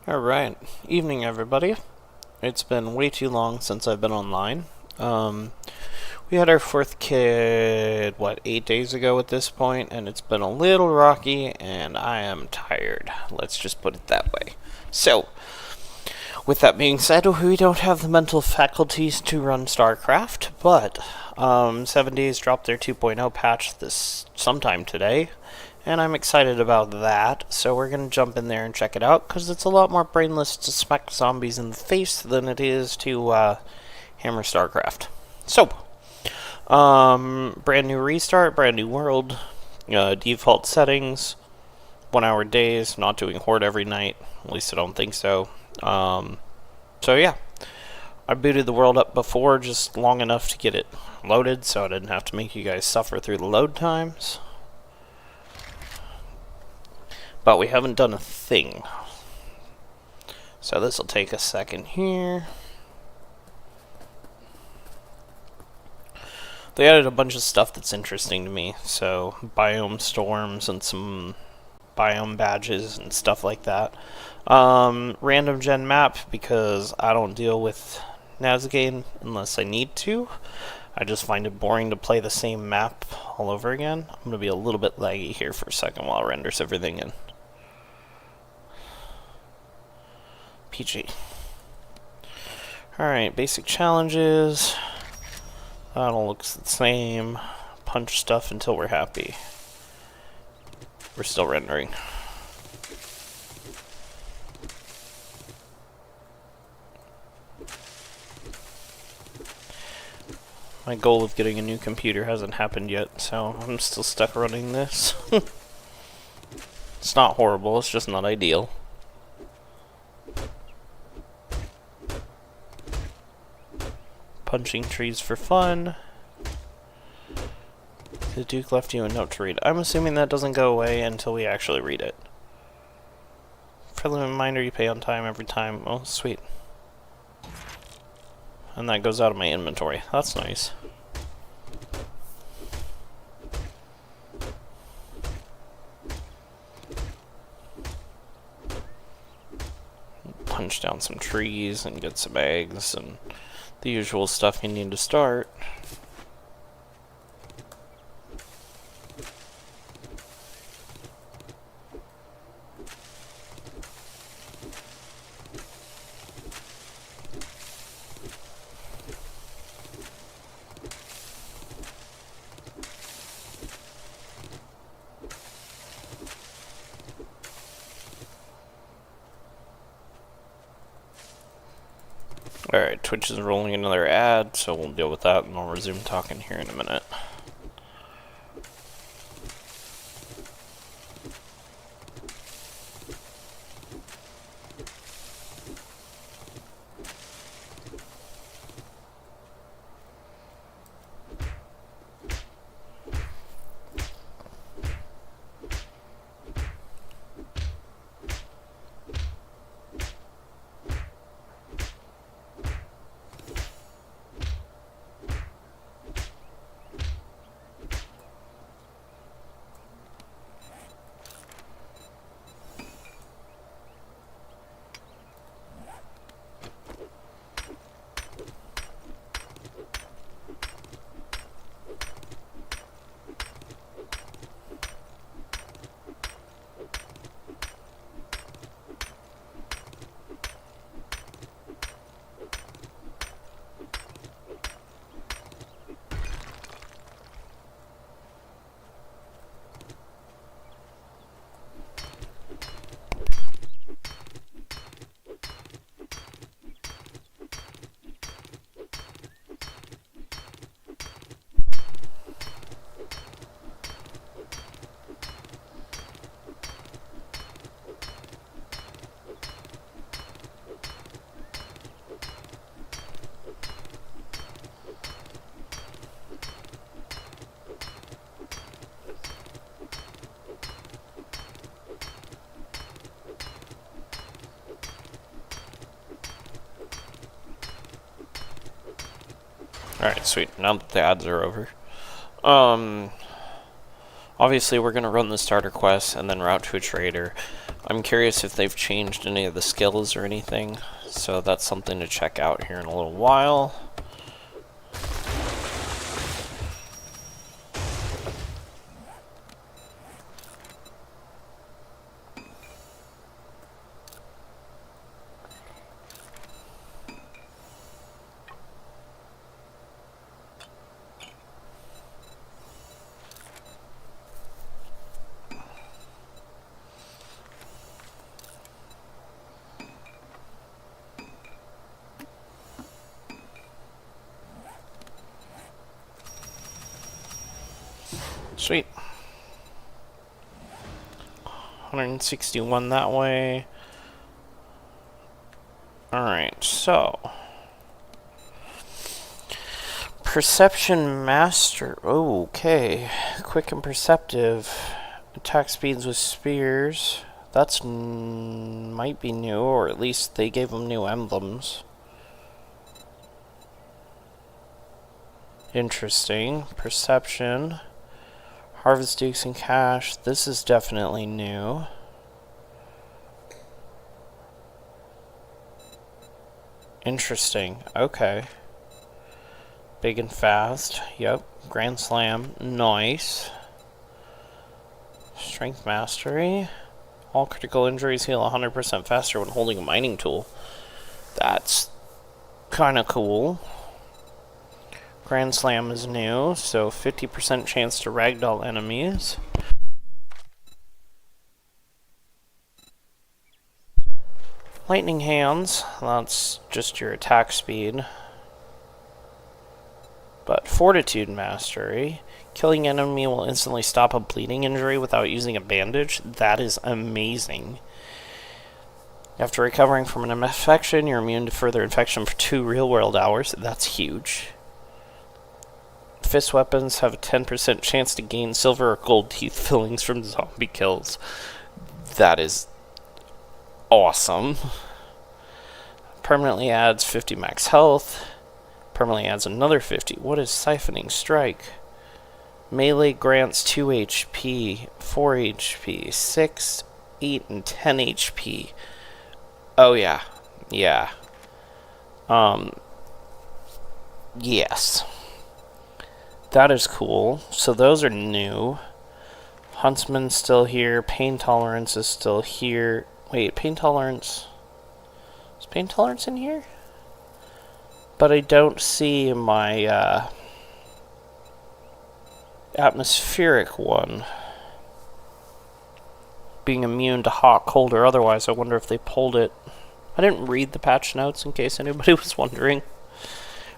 Alright, evening everybody. It's been way too long since I've been online. We had our fourth kid, 8 days ago at this point, and it's been a little rocky, and I am tired. Let's just put it that way. So, with that being said, we don't have the mental faculties to run StarCraft, but 7 Days dropped their 2.0 patch this sometime today, and I'm excited about that, so we're going to jump in there and check it out, because it's a lot more brainless to smack zombies in the face than it is to hammer StarCraft. So, brand new restart, brand new world, default settings, 1 hour days, not doing Horde every night, at least I don't think so. So yeah, I booted the world up before just long enough to get it loaded, so I didn't have to make you guys suffer through the load times. But we haven't done a thing. So this will take a second here. They added a bunch of stuff that's interesting to me. So biome storms and some biome badges and stuff like that. Random gen map, because I don't deal with Nazgame unless I need to. I just find it boring to play the same map all over again. I'm going to be a little bit laggy here for a second while it renders everything in. PG. Alright, basic challenges. That all looks the same. Punch stuff until we're happy. We're still rendering. My goal of getting a new computer hasn't happened yet, so I'm still stuck running this. It's not horrible, it's just not ideal. Punching trees for fun. The Duke left you a note to read. I'm assuming that doesn't go away until we actually read it. Friendly reminder, you pay on time every time. Oh, sweet. And that goes out of my inventory. That's nice. Punch down some trees and get some eggs and the usual stuff you need to start. Alright, Twitch is rolling another ad, so we'll deal with that and I'll resume talking here in a minute. Alright, sweet. Now that the ads are over. Obviously we're going to run the starter quest and then route to a trader. I'm curious if they've changed any of the skills or anything, so that's something to check out here in a little while. Sweet. 161 that way. Alright, so Perception Master. Okay. Quick and perceptive. Attack speeds with spears. That's might be new, or at least they gave them new emblems. Interesting. Perception. Harvest Dukes and Cash. This is definitely new. Interesting. Okay. Big and fast. Yep. Grand Slam. Nice. Strength Mastery. All critical injuries heal 100% faster when holding a mining tool. That's kind of cool. Grand Slam is new, so 50% chance to ragdoll enemies. Lightning Hands, that's just your attack speed. But Fortitude Mastery, killing an enemy will instantly stop a bleeding injury without using a bandage. That is amazing. After recovering from an infection, you're immune to further infection for 2 real-world hours. That's huge. Fist weapons have a 10% chance to gain silver or gold teeth fillings from zombie kills. That is awesome. Permanently adds 50 max health. Permanently adds another 50. What is Siphoning Strike? Melee grants 2 HP, 4 HP, 6, 8, and 10 HP. Oh yeah. Yeah. Yes. That is cool. So those are new. Huntsman's still here. Pain Tolerance is still here. Wait, Pain Tolerance... Is Pain Tolerance in here? But I don't see my atmospheric one being immune to hot, cold, or otherwise. I wonder if they pulled it. I didn't read the patch notes in case anybody was wondering.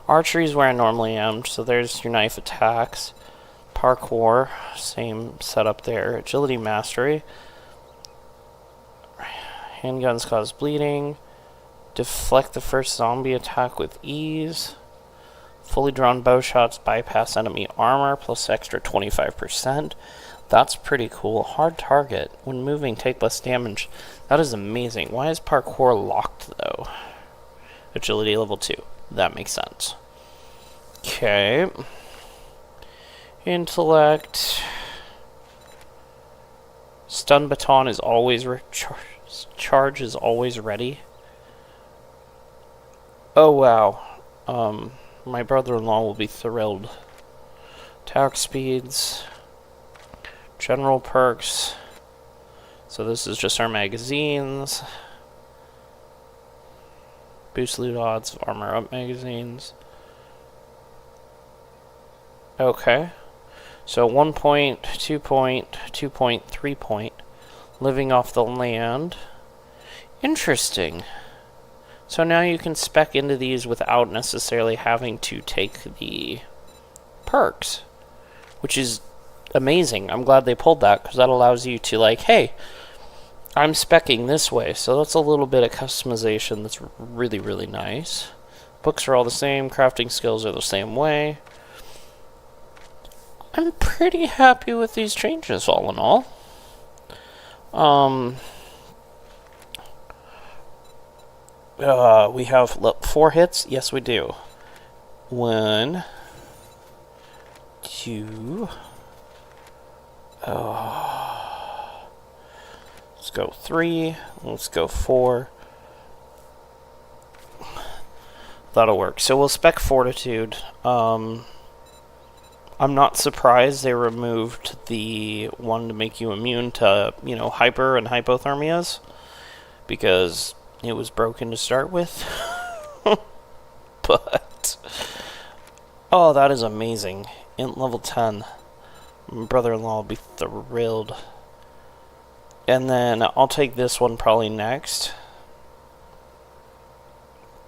Archery is where I normally am, so there's your knife attacks. Parkour, same setup there. Agility Mastery. Handguns cause bleeding. Deflect the first zombie attack with ease. Fully drawn bow shots bypass enemy armor plus extra 25%. That's pretty cool. Hard target. When moving, take less damage. That is amazing. Why is parkour locked, though? Agility level 2. That makes sense. Okay. Intellect. Stun baton is always charge is always ready. Oh wow. My brother-in-law will be thrilled. Attack speeds. General perks. So this is just our magazines. Boost loot odds of armor up magazines. Okay. So 1 point, 2 point, 2 point, 3 point. Living off the land. Interesting. So now you can spec into these without necessarily having to take the perks, which is amazing. I'm glad they pulled that, because that allows you to, like, hey, I'm speccing this way. So that's a little bit of customization that's really, really nice. Books are all the same. Crafting skills are the same way. I'm pretty happy with these changes, all in all. We have 4 hits. Yes, we do. 1, 2, Let's go 3. Let's go 4. That'll work. So we'll spec Fortitude. I'm not surprised they removed the one to make you immune to, you know, hyper and hypothermias, because it was broken to start with. But oh, that is amazing. Int level 10. My brother-in-law will be thrilled. And then I'll take this one probably next.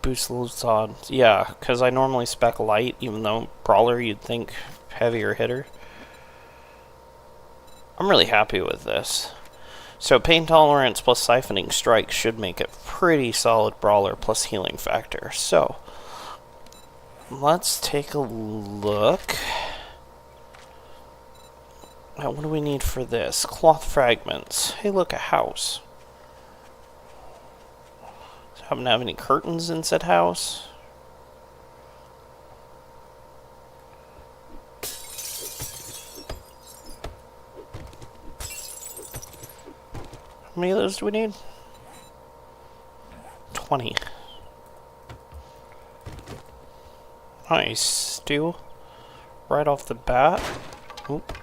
Boost Luzon. Yeah, because I normally spec light, even though Brawler you'd think heavier hitter. I'm really happy with this. So pain tolerance plus siphoning strike should make it pretty solid Brawler plus healing factor. So let's take a look. Now, what do we need for this? Cloth fragments. Hey, look, a house. Happen to have any curtains in said house? How many of those do we need? 20. Nice. Stew. Right off the bat. Oop.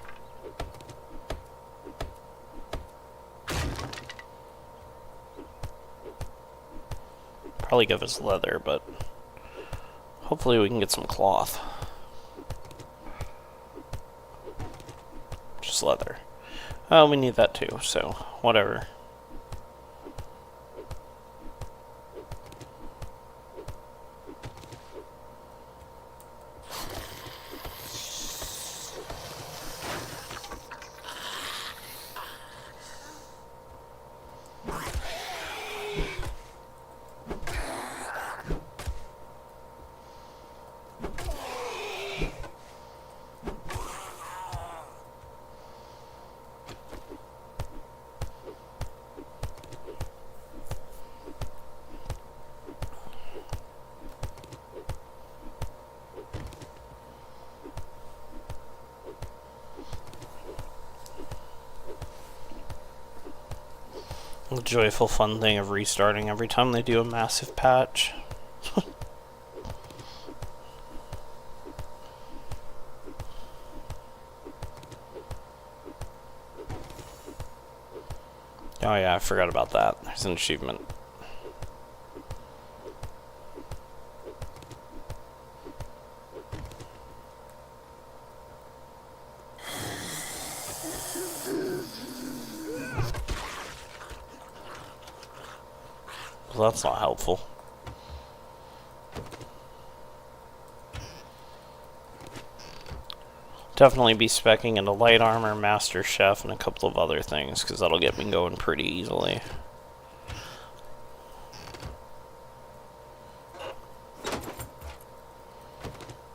Probably give us leather, but hopefully we can get some cloth. Just leather. Oh, we need that too, so whatever. The joyful fun thing of restarting every time they do a massive patch. Oh yeah, I forgot about that. There's an achievement. Well, that's not helpful. Definitely be speccing into light armor, master chef, and a couple of other things, because that'll get me going pretty easily.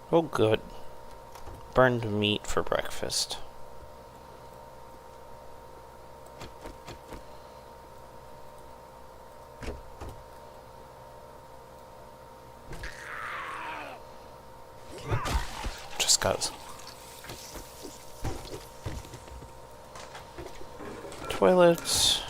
Oh good. Burned meat for breakfast. Just cause. Toilets.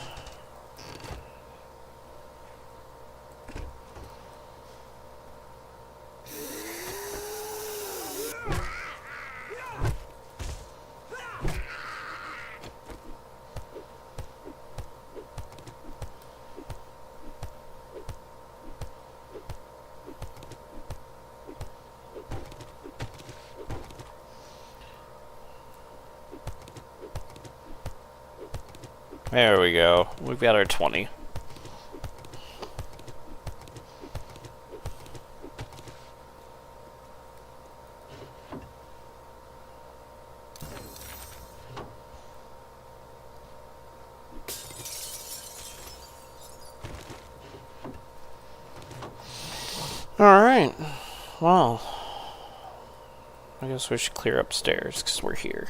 There we go. We've got our 20. Alright. Well, I guess we should clear upstairs because we're here.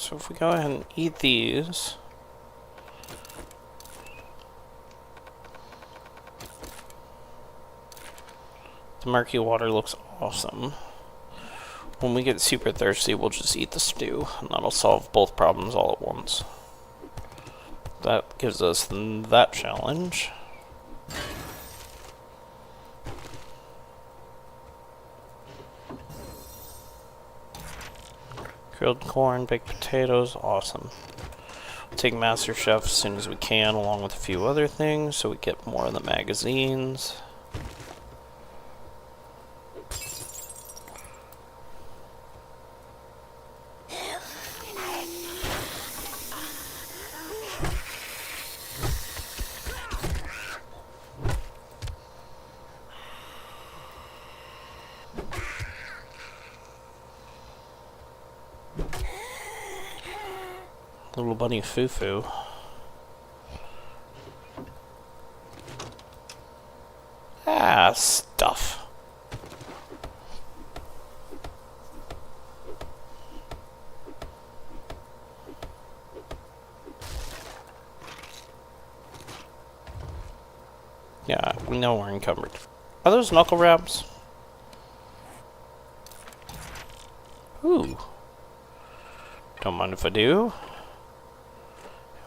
So if we go ahead and eat these... The murky water looks awesome. When we get super thirsty, we'll just eat the stew, and that'll solve both problems all at once. That gives us that challenge. Grilled corn, baked potatoes, awesome. We'll take Master Chef as soon as we can, along with a few other things, so we get more of the magazines. Little bunny Fufu. Ah, stuff. Yeah, we know we're encumbered. Are those knuckle wraps? Ooh. Don't mind if I do.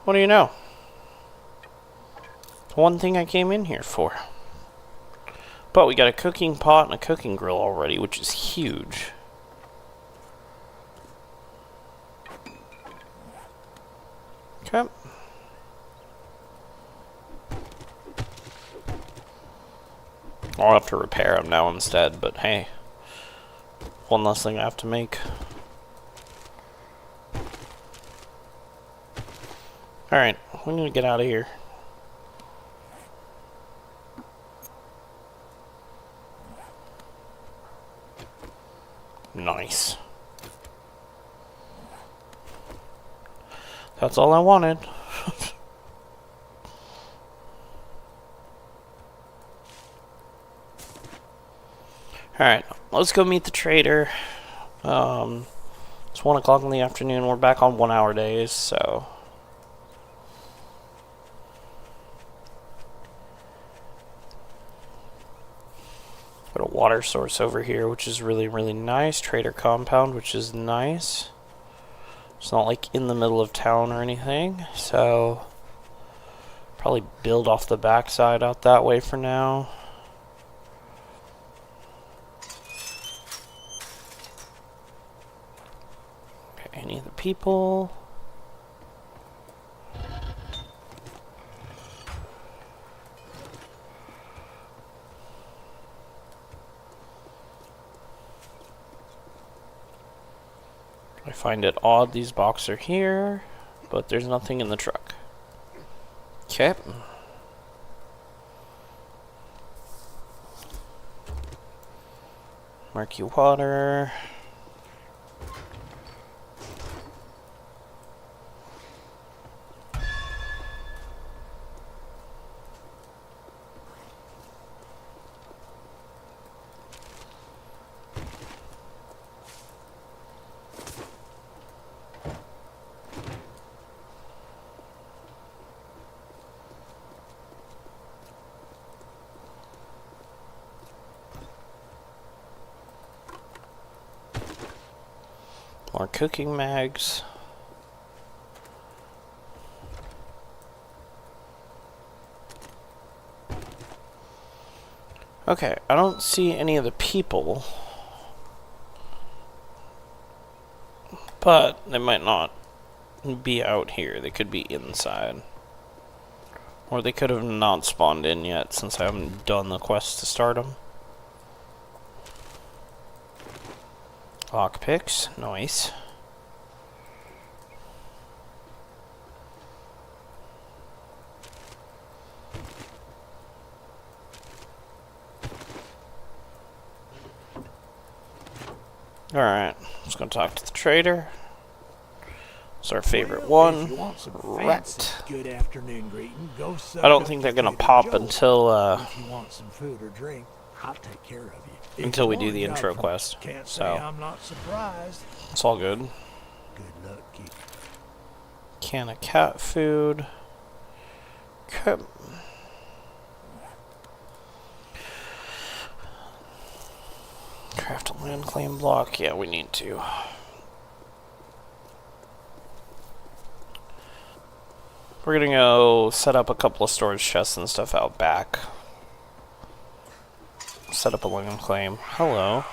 What do you know? One thing I came in here for. But we got a cooking pot and a cooking grill already, which is huge. Okay. I'll have to repair them now instead, but hey. One less thing I have to make. Alright, we need to get out of here. Nice. That's all I wanted. Alright, let's go meet the trader. It's 1 o'clock in the afternoon. We're back on 1 hour days, so... Got a water source over here, which is really, really nice. Trader compound, which is nice. It's not like in the middle of town or anything, so probably build off the backside out that way for now. Okay, any of the people? I find it odd these boxes are here, but there's nothing in the truck. Okay. Murky water. More cooking mags. Okay, I don't see any of the people. But they might not be out here. They could be inside. Or they could have not spawned in yet since I haven't done the quest to start them. Lockpicks, nice. Alright, let's go talk to the trader. It's our favorite one. Rat. Good afternoon greeting. Go I don't think they're gonna pop until if you want some food or drink, I'll take care of you. until we do the intro quest. Can't say So I'm not surprised. it's all good. Good luck, kid. Can of cat food. Craft a land claim block. Yeah, we need to. We're gonna go set up a couple of storage chests and stuff out back. Set up a land claim. Hello.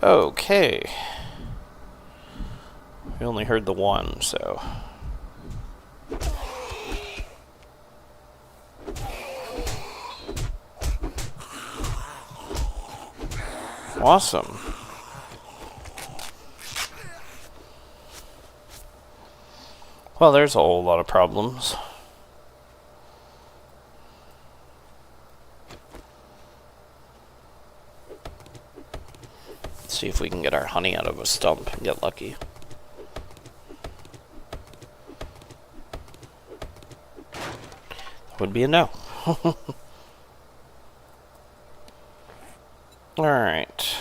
Okay. We only heard the one, so. Awesome. Well, there's a whole lot of problems. Let's see if we can get our honey out of a stump and get lucky. Would be a no. Alright.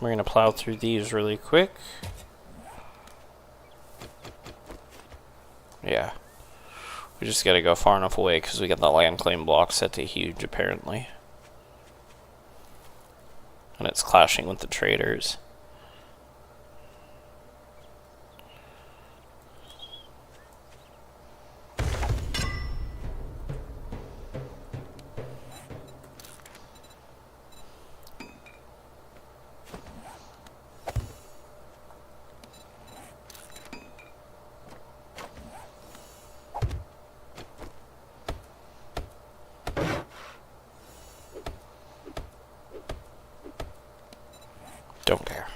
We're going to plow through these really quick. Yeah. We just got to go far enough away because we got the land claim block set to huge apparently. And it's clashing with the traders. Don't care.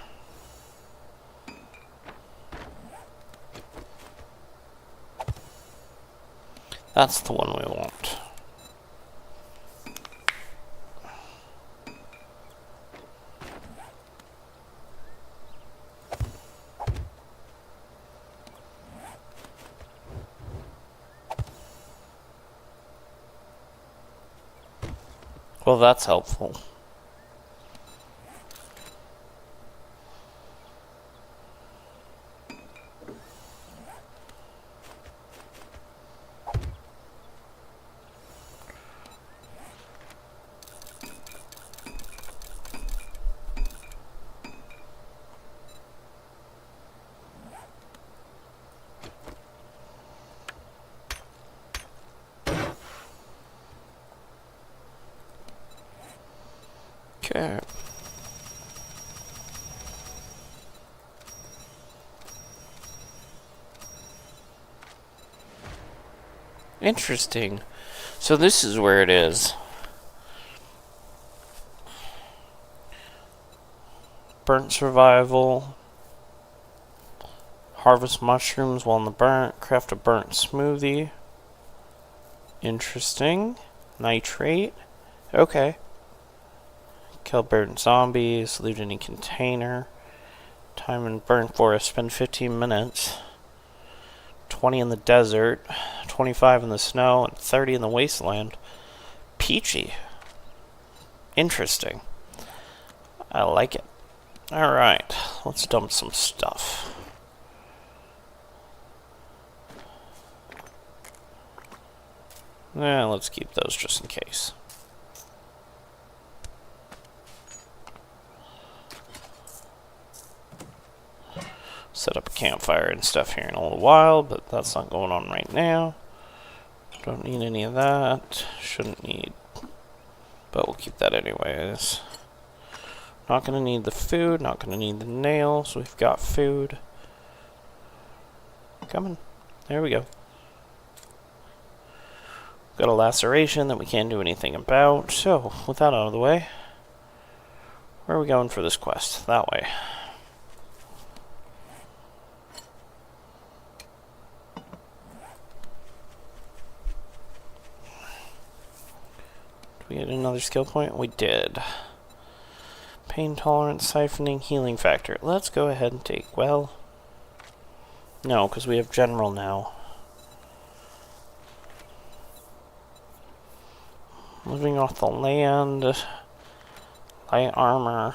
That's the one we want. Well, that's helpful. Okay. Interesting. So this is where it is. Burnt survival. Harvest mushrooms while in the burnt. Craft a burnt smoothie. Interesting. Nitrate. Okay. Kill burnt zombies. Loot any container. Time in burnt forest. Spend 15 minutes. 20 in the desert. 25 in the snow. And 30 in the wasteland. Peachy. Interesting. I like it. Alright. Let's dump some stuff. Let's keep those just in case. Set up a campfire and stuff here in a little while, but that's not going on right now. Don't need any of that. Shouldn't need, but we'll keep that anyways. Not going to need the food, not going to need the nails. We've got food. Coming. There we go. Got a laceration that we can't do anything about. So, with that out of the way, where are we going for this quest? That way. Did we get another skill point? We did. Pain tolerance, siphoning, healing factor. Let's go ahead and take, well, No, because we have general now. Living off the land. Light armor.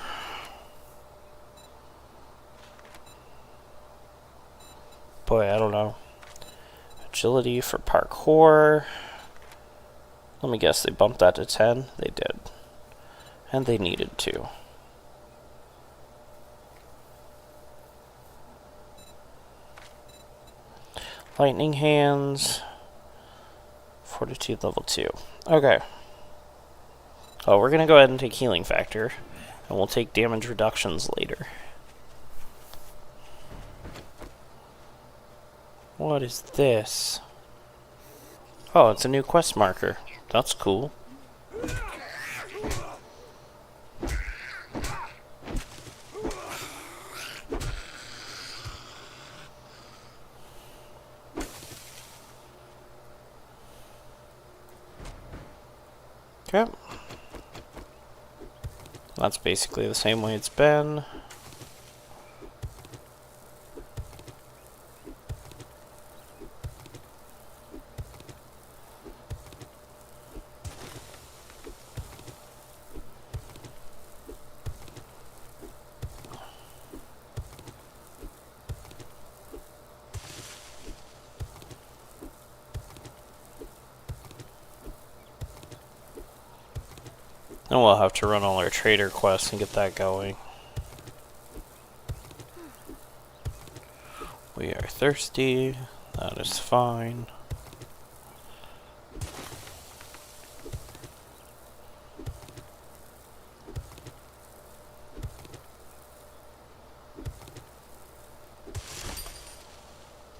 Boy, I don't know. Agility for parkour. Let me guess, they bumped that to 10? They did. And they needed to. Lightning hands. Fortitude level 2. Okay. Oh, we're gonna go ahead and take healing factor. And we'll take damage reductions later. What is this? Oh, it's a new quest marker. That's cool. Okay. That's basically the same way it's been. And we'll have to run all our trader quests and get that going. We are thirsty. That is fine.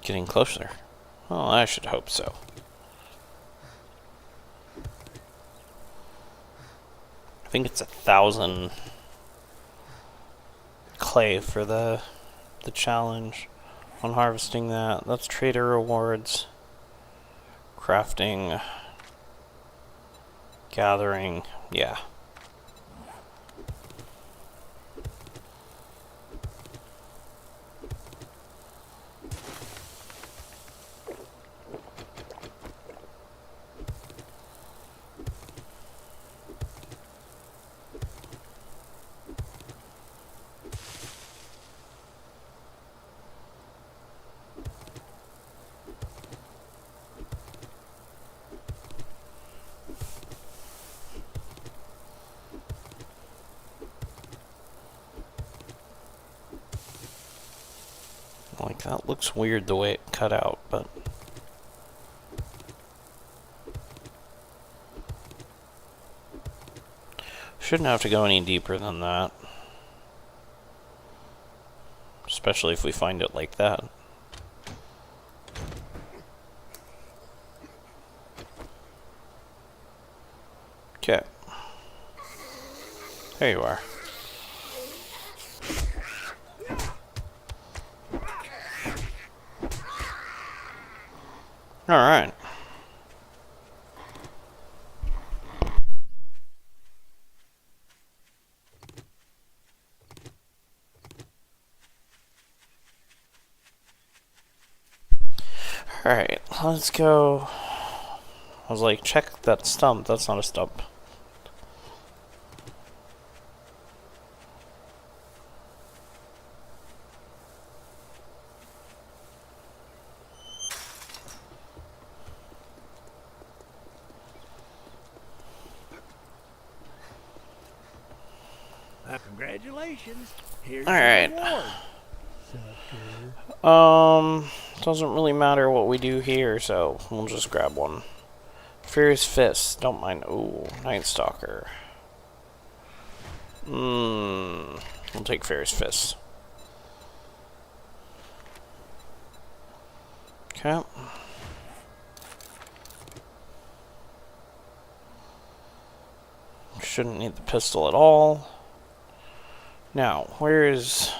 Getting closer. Well, I should hope so. I think it's 1,000 clay for the challenge on harvesting that. That's trader rewards, crafting, gathering, yeah. Like, that looks weird the way it cut out, but... shouldn't have to go any deeper than that. Especially if we find it like that. Okay. There you are. Alright. Alright, let's go. I was like, check that stump. That's not a stump. Congratulations. Here's All right. your reward. Doesn't really matter what we do here, so we'll just grab one. Furious Fist, don't mind. Ooh, Night Stalker. We'll take Furious Fist. Okay. Shouldn't need the pistol at all. Now, where is...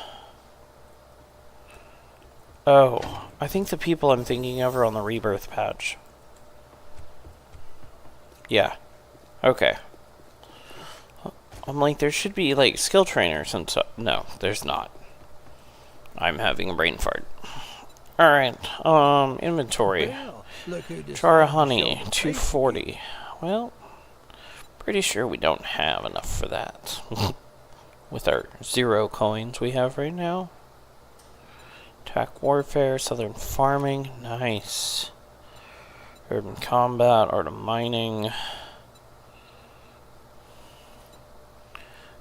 oh, I think the people I'm thinking of are on the Rebirth patch. Yeah. Okay. I'm like, there should be, like, skill trainers and so... no, there's not. I'm having a brain fart. Alright, inventory. Well, look who decided Jar of to honey, show the 240. Well, pretty sure we don't have enough for that. With our 0 coins we have right now. Attack warfare, southern farming, nice. Urban combat, art of mining.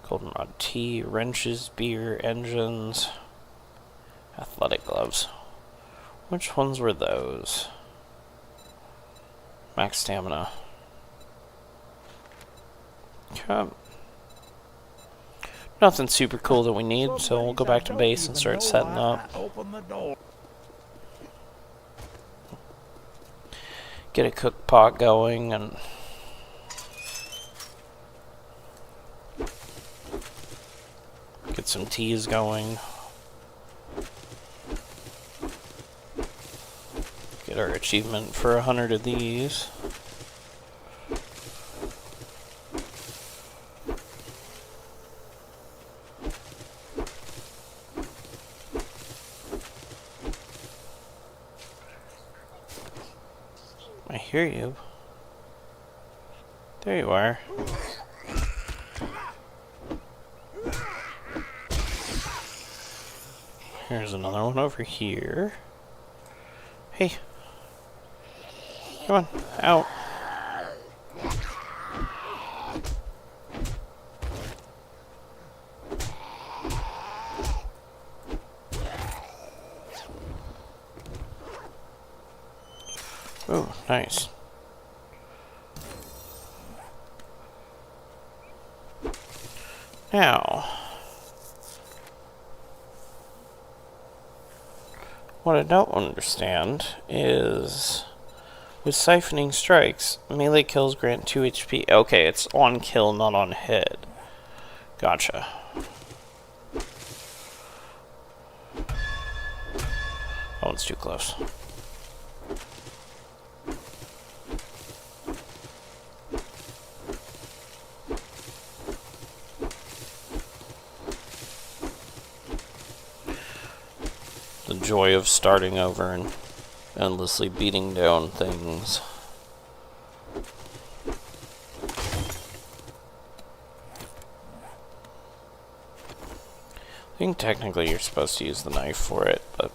Goldenrod tea, wrenches, beer, engines. Athletic gloves. Which ones were those? Max stamina. Okay. Nothing super cool that we need, so we'll go back to base and start setting up. Open the door. Get a cook pot going and get some teas going. Get our achievement for 100 of these. I hear you. There you are. Here's another one over here. Hey. Come on, out. Ooh, nice. Now, what I don't understand is with siphoning strikes, melee kills grant 2 HP. Okay, it's on kill, not on hit. Gotcha. That one's too close. The joy of starting over and endlessly beating down things. I think technically you're supposed to use the knife for it, but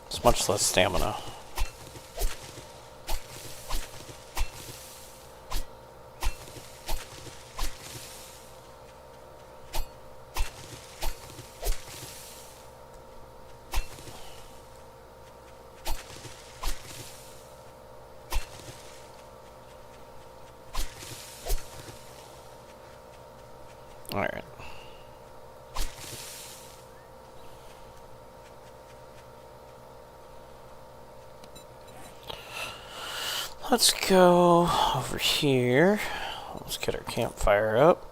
it's much less stamina. Alright. Let's go over here. Let's get our campfire up.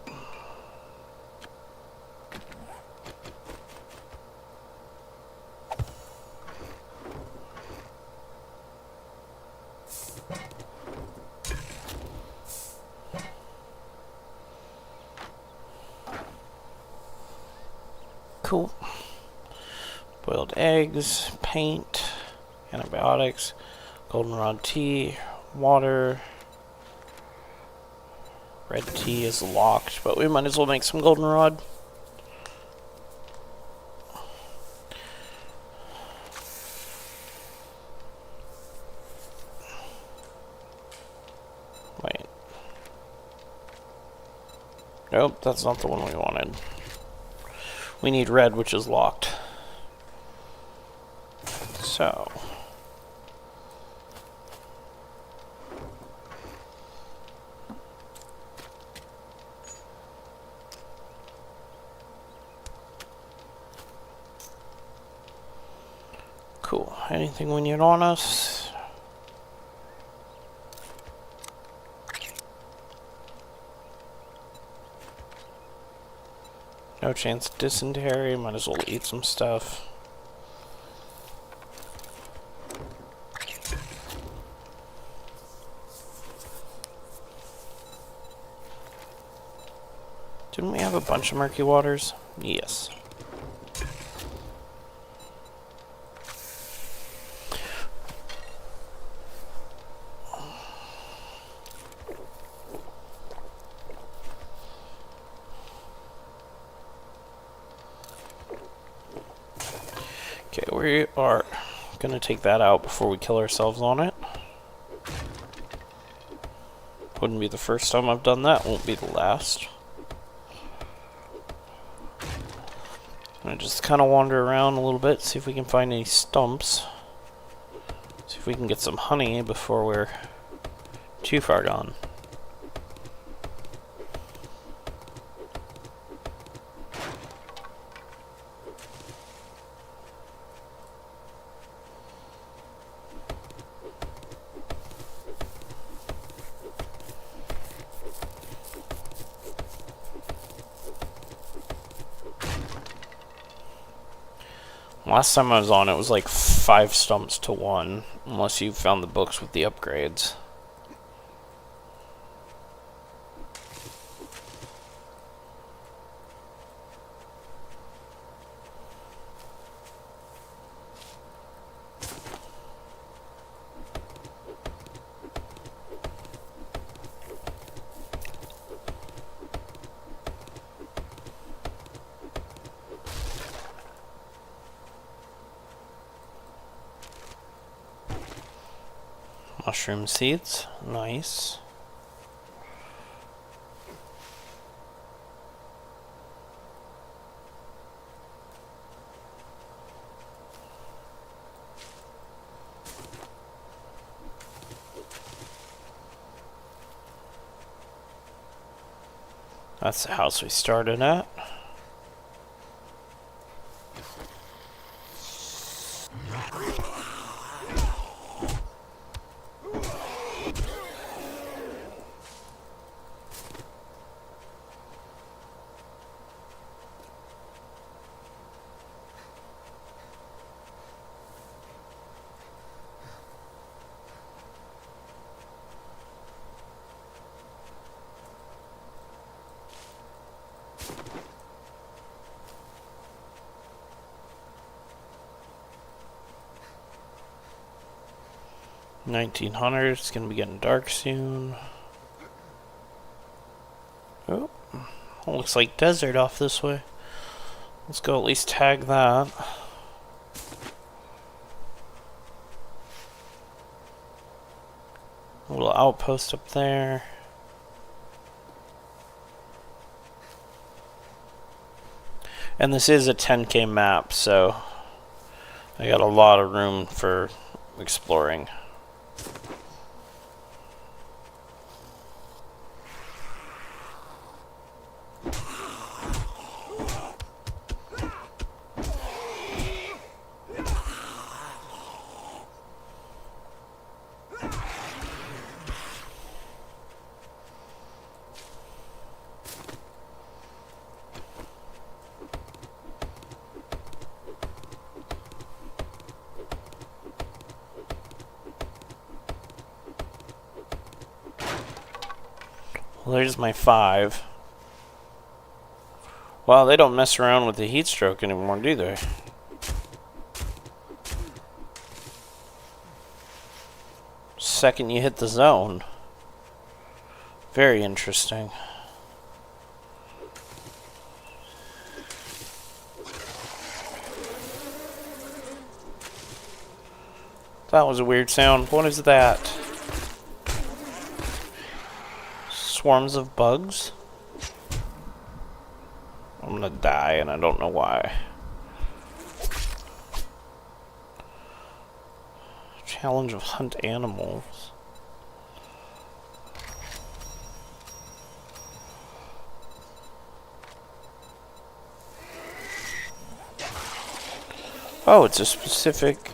Cool. Boiled eggs, paint, antibiotics, goldenrod tea, water. Red tea is locked, but we might as well make some goldenrod. Wait. Nope, that's not the one we wanted. We need red, which is locked. So. Cool. Anything we need on us? No chance of dysentery, might as well eat some stuff. Didn't we have a bunch of murky waters? Yes. Okay, we are gonna take that out before we kill ourselves on it. Wouldn't be the first time I've done that, won't be the last. I'm gonna just kind of wander around a little bit, see if we can find any stumps. See if we can get some honey before we're too far gone. Last time I was on, it was like 5 stumps to 1, unless you found the books with the upgrades. Mushroom seeds, nice. That's the house we started at. $1900. It's gonna be getting dark soon. Oh, looks like desert off this way. Let's go at least tag that. A little outpost up there. And this is a 10K map, so I got a lot of room for exploring. Well, there's my 5. Wow, they don't mess around with the heat stroke anymore, do they? Second you hit the zone. Very interesting. That was a weird sound. What is that? Swarms of bugs? I'm gonna die and I don't know why. Challenge of hunt animals. Oh, it's a specific...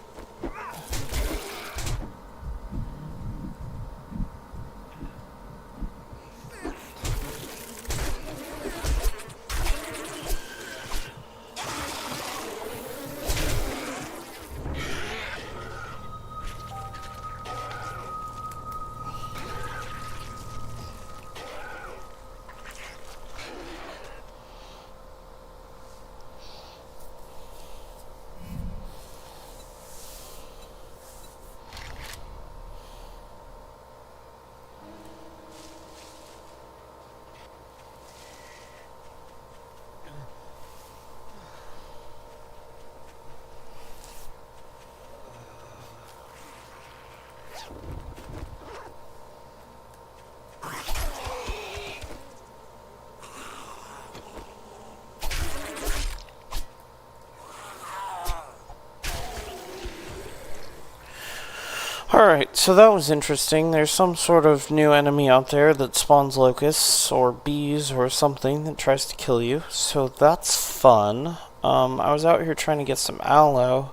Alright, so that was interesting. There's some sort of new enemy out there that spawns locusts or bees or something that tries to kill you. So that's fun. I was out here trying to get some aloe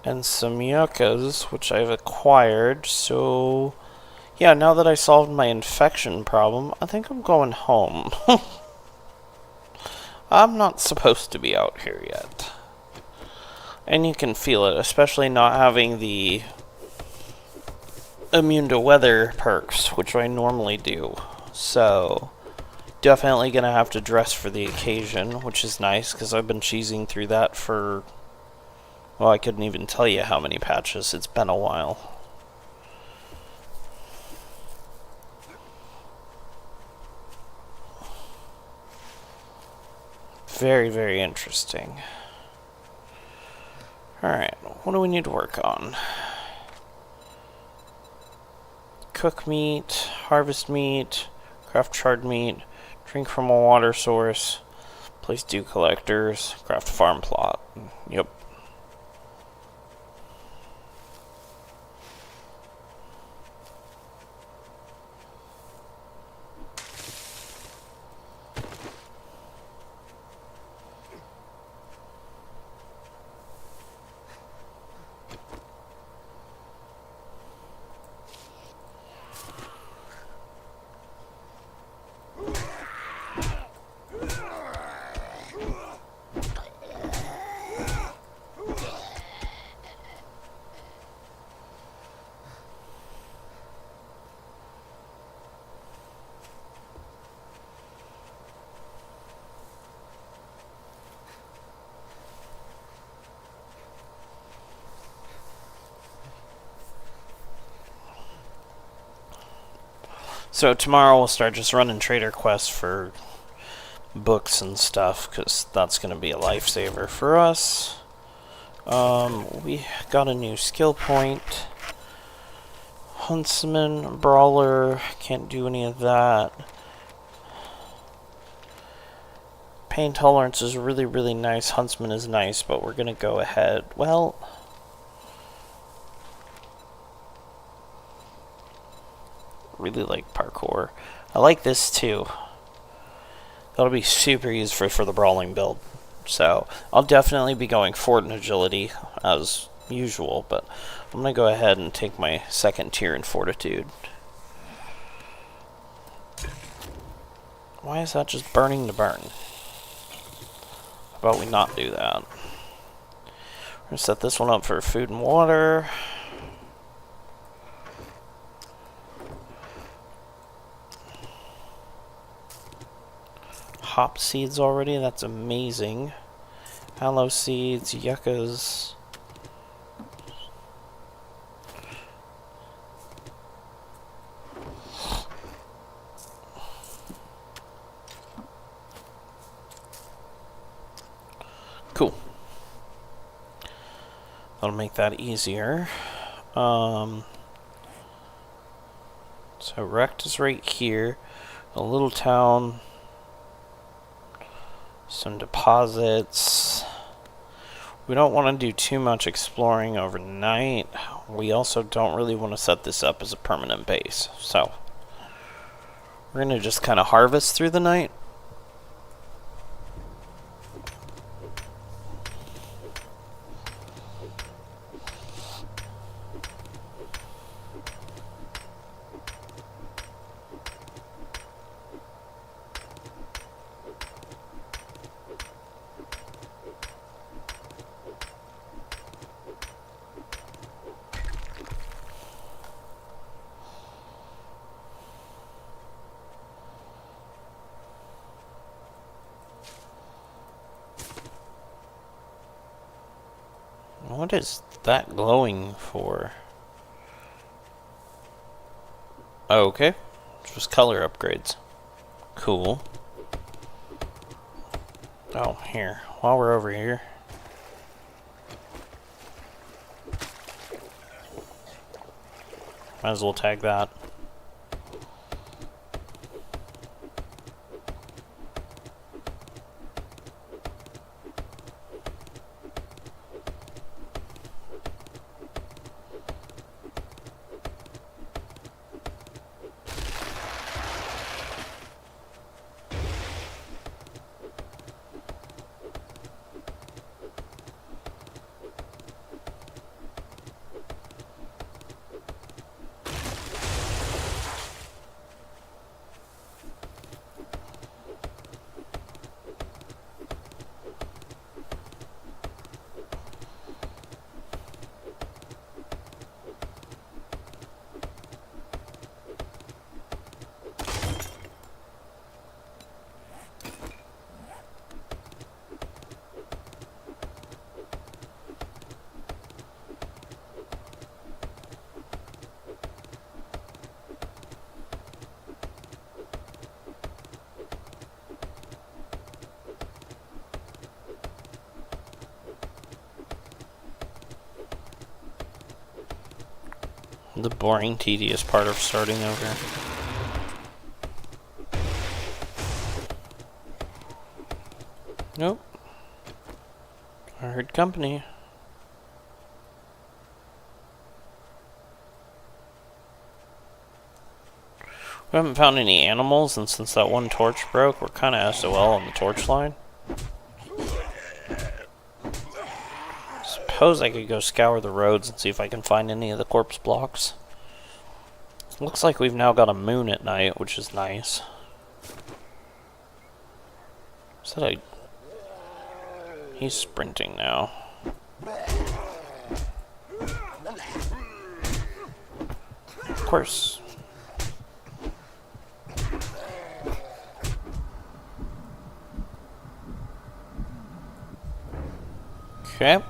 and some yuccas, which I've acquired. So, yeah, now that I solved my infection problem, I think I'm going home. I'm not supposed to be out here yet. And you can feel it, especially not having the immune to weather perks, which I normally do. So, definitely gonna have to dress for the occasion, which is nice, because I've been cheesing through that for, well, I couldn't even tell you how many patches. It's been a while. Very, very interesting. Alright, what do we need to work on? Cook meat, harvest meat, craft charred meat, drink from a water source, place dew collectors, craft farm plot. Yep. So tomorrow we'll start just running trader quests for books and stuff, because that's going to be a lifesaver for us. We got a new skill point. Huntsman, Brawler, can't do any of that. Pain tolerance is really, really nice. Huntsman is nice, but we're going to go ahead. Well, really like parkour. I like this too. That'll be super useful for the brawling build. So I'll definitely be going forward in agility as usual, but I'm going to go ahead and take my second tier in fortitude. Why is that just burning to burn? How about we not do that? We're going to set this one up for food and water. Hop seeds already, that's amazing. Aloe seeds, yuccas. Cool. That'll make that easier. So Rect is right here. A little town. Some deposits. We don't want to do too much exploring overnight. We also don't really want to set this up as a permanent base. So we're going to just kind of harvest through the night. What is that glowing for? Oh, okay. Just color upgrades. Cool. Oh, here. While we're over here. Might as well tag that. The boring, tedious part of starting over. Nope. I heard company. We haven't found any animals, and since that one torch broke, we're kind of SOL on the torch line. Suppose I could go scour the roads and see if I can find any of the corpse blocks. Looks like we've now got a moon at night, which is nice. Is that a... He's sprinting now. Of course. Okay.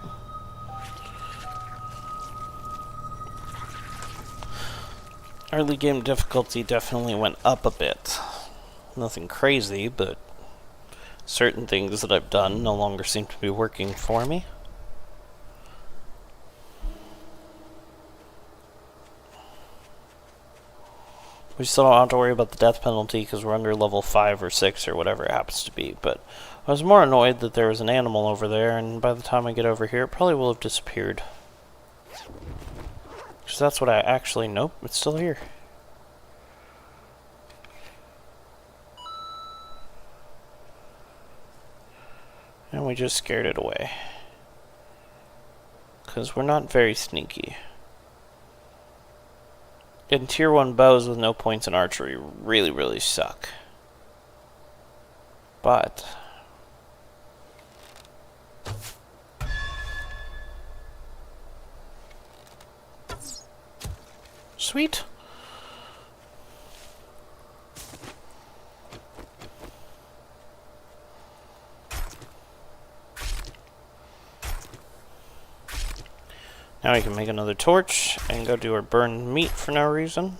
Early game difficulty definitely went up a bit. Nothing crazy, but certain things that I've done no longer seem to be working for me. We still don't have to worry about the death penalty because we're under level 5 or 6 or whatever it happens to be, but I was more annoyed that there was an animal over there, and by the time I get over here, it probably will have disappeared. Because that's what I actually... Nope, it's still here. And we just scared it away. Because we're not very sneaky. And tier 1 bows with no points in archery really, really suck. But... Sweet. Now we can make another torch and go do our burned meat for no reason.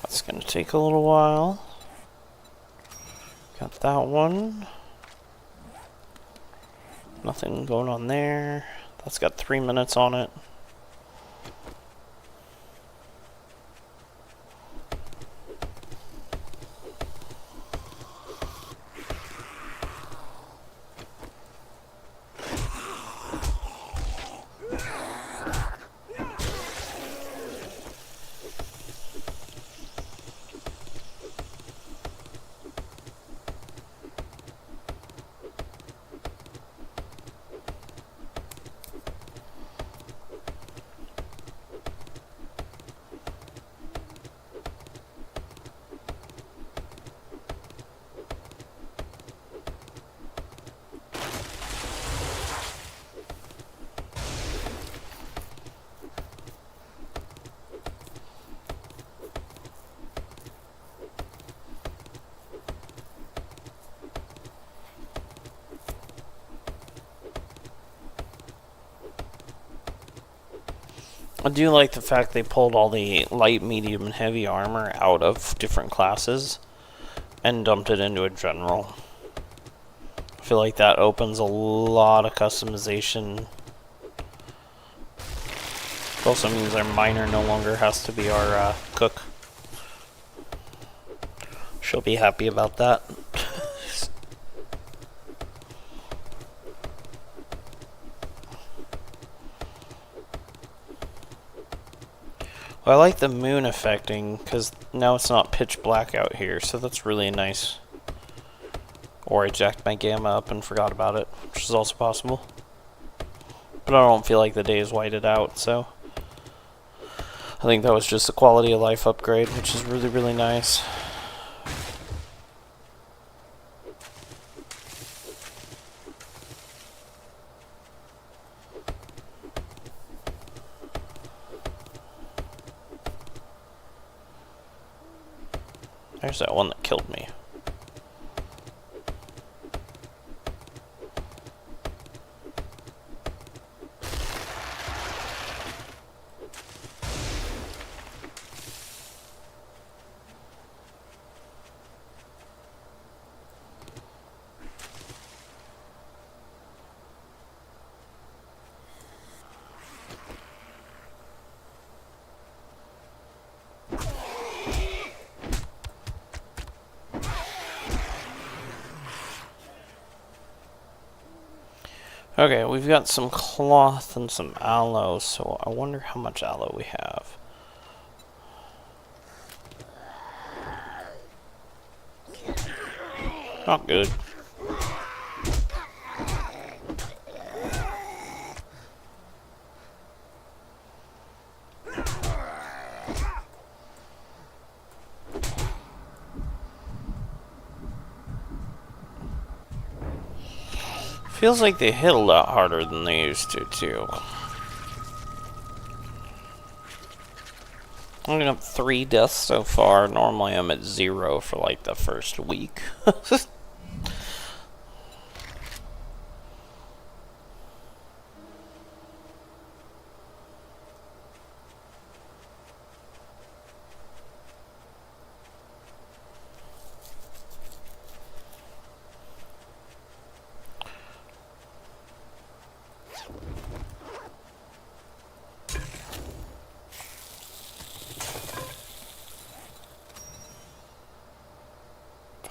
That's gonna take a little while. Got that one. Nothing going on there. That's got 3 minutes on it. I do like the fact they pulled all the light, medium, and heavy armor out of different classes and dumped it into a general. I feel like that opens a lot of customization. It also means our miner no longer has to be our cook. She'll be happy about that. Well, I like the moon affecting, because now it's not pitch black out here, so that's really nice. Or I jacked my gamma up and forgot about it, which is also possible. But I don't feel like the day is whited out, so... I think that was just a quality of life upgrade, which is really, really nice. There's that one that killed me. Okay, we've got some cloth and some aloe, so I wonder how much aloe we have. Not good. Feels like they hit a lot harder than they used to, too. I'm up 3 deaths so far. Normally I'm at 0 for like the first week.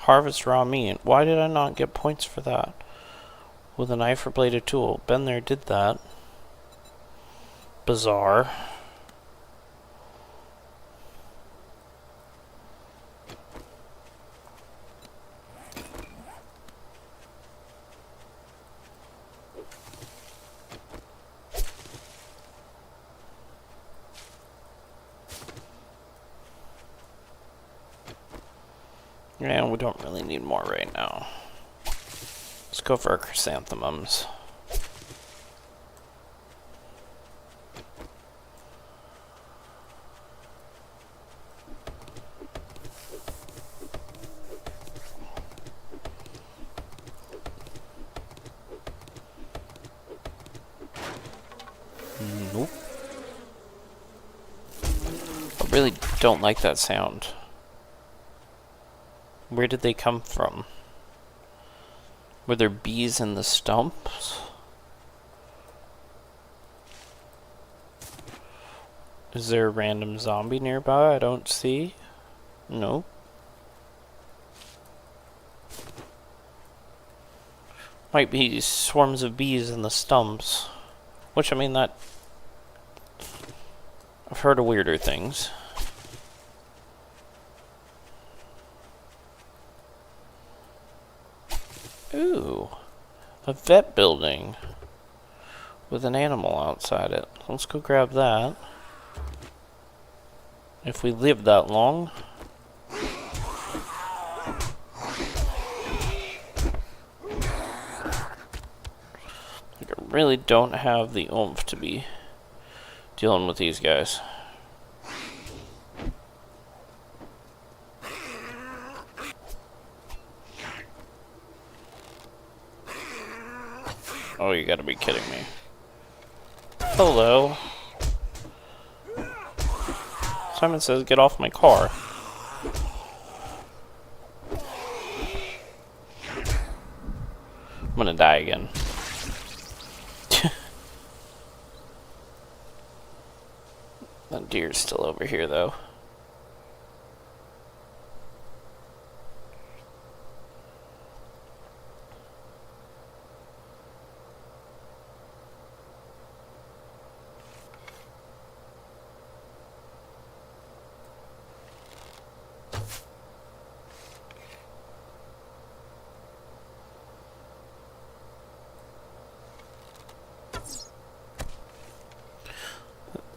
Harvest raw meat. Why did I not get points for that? With a knife or bladed tool. Been there, did that. Bizarre. Yeah, we don't really need more right now. Let's go for our chrysanthemums. Nope. I really don't like that sound. Where did they come from? Were there bees in the stumps? Is there a random zombie nearby I don't see? No. Might be swarms of bees in the stumps. Which, I mean, that... I've heard of weirder things. Ooh, a vet building with an animal outside it. Let's go grab that. If we live that long. I really don't have the oomph to be dealing with these guys. Oh, you gotta be kidding me. Hello. Simon says, get off my car. I'm gonna die again. That deer's still over here, though.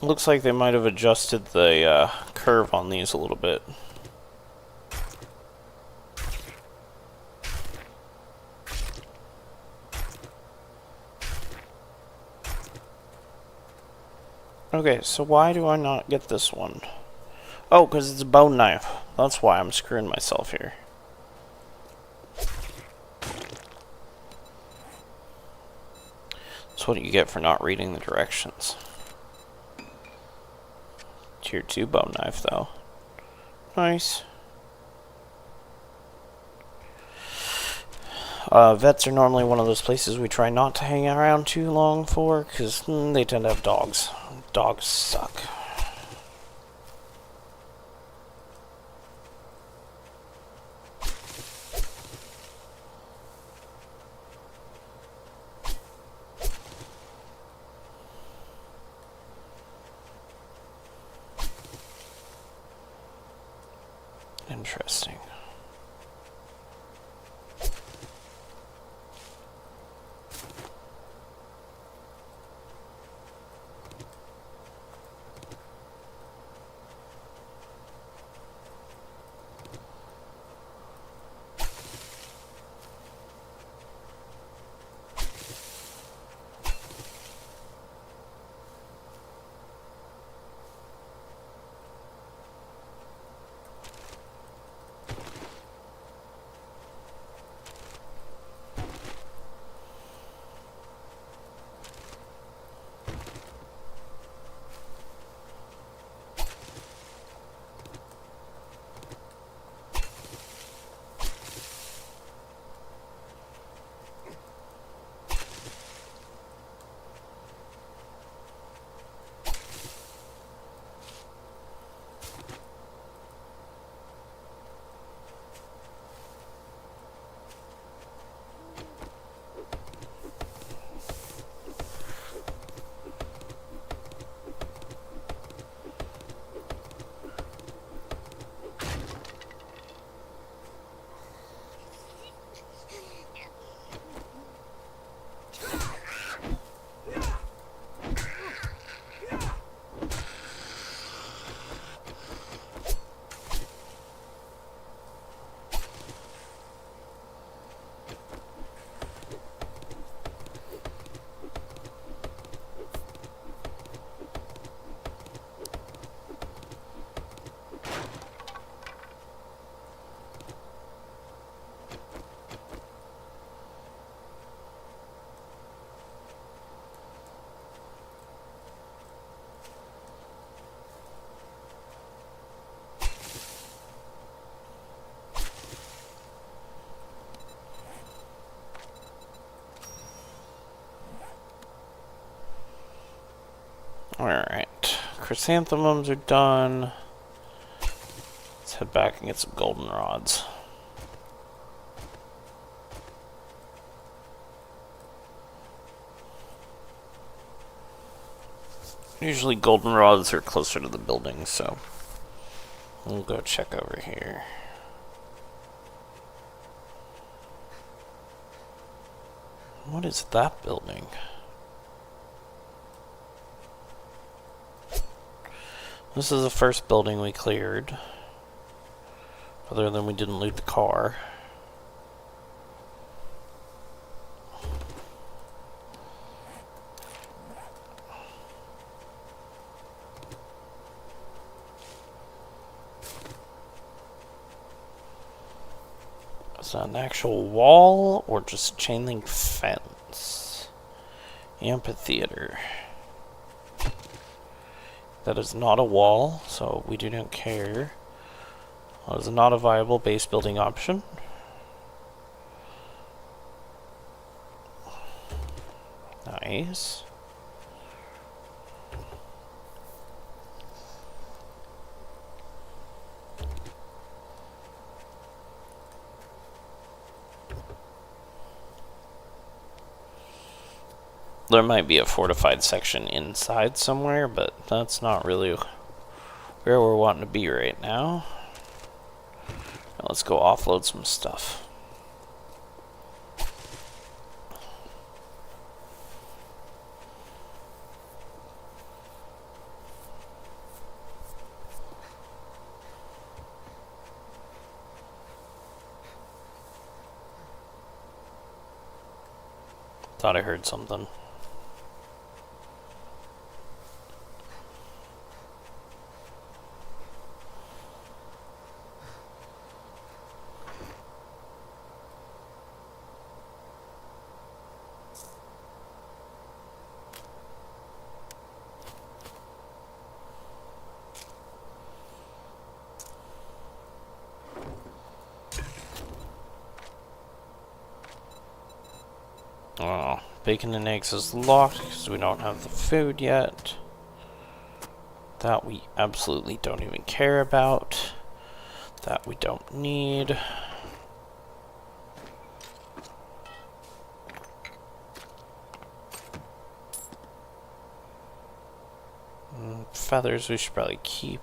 Looks like they might have adjusted the curve on these a little bit. Okay, so why do I not get this one? Oh, because it's a bone knife. That's why I'm screwing myself here. That's what you get for not reading the directions. Tier 2 bone knife, though. Nice. Vets are normally one of those places we try not to hang around too long for, because they tend to have dogs. Dogs suck. Interesting. Alright. Chrysanthemums are done. Let's head back and get some goldenrods. Usually goldenrods are closer to the building, so we'll go check over here. What is that building? This is the first building we cleared. Other than we didn't loot the car. Is that an actual wall or just chain link fence? Amphitheater. That is not a wall, so we do not care. That is not a viable base building option. Nice. There might be a fortified section inside somewhere, but that's not really where we're wanting to be right now. Now let's go offload some stuff. Thought I heard something. Oh, bacon and eggs is locked because we don't have the food yet. That we absolutely don't even care about. That we don't need. Feathers we should probably keep.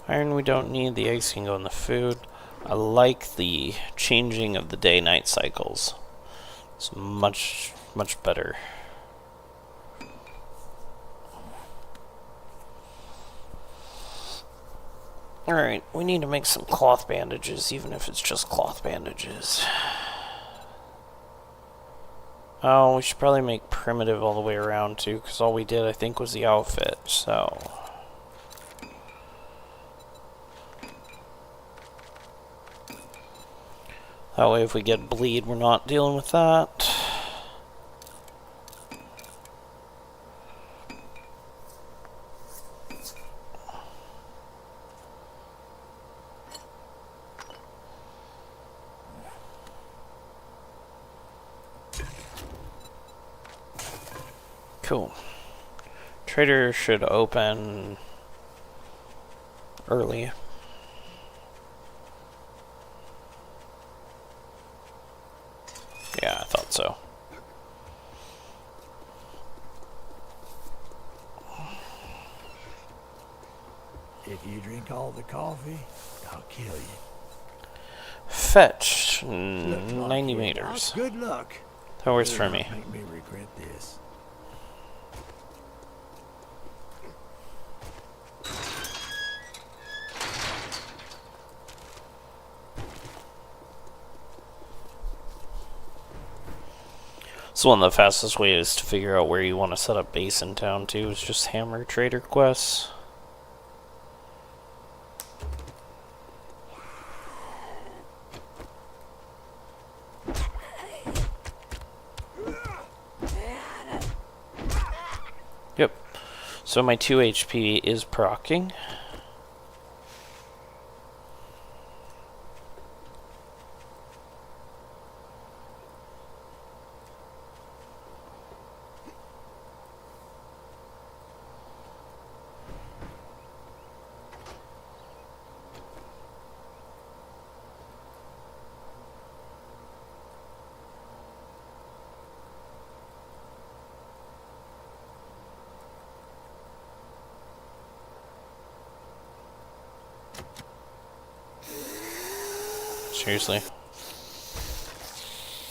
Iron we don't need. The eggs can go in the food. I like the changing of the day-night cycles. It's much better. Alright, we need to make some cloth bandages, even if it's just cloth bandages. Oh, we should probably make primitive all the way around too, because all we did, I think, was the outfit, so... That way if we get bleed, we're not dealing with that. Cool. Trader should open early. Yeah, I thought so. If you drink all the coffee, I'll kill you. Fetch. Look, 90 Lockheed, meters. Good luck. That works Do for not me. Make me regret this. So one of the fastest ways to figure out where you want to set up base in town too is just hammer trader quests. Yep. So my 2 HP is proccing. Seriously.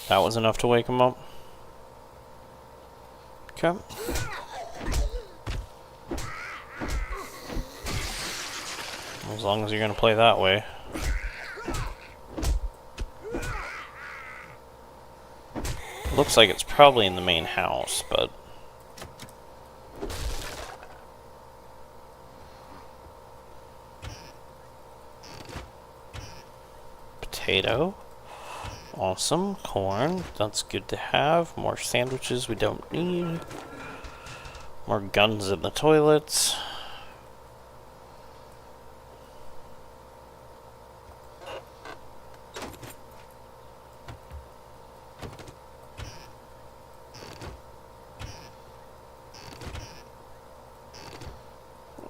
That was enough to wake him up. Okay. As long as you're gonna play that way. Looks like it's probably in the main house, but... Potato. Awesome. Corn. That's good to have. More sandwiches we don't need. More guns in the toilets.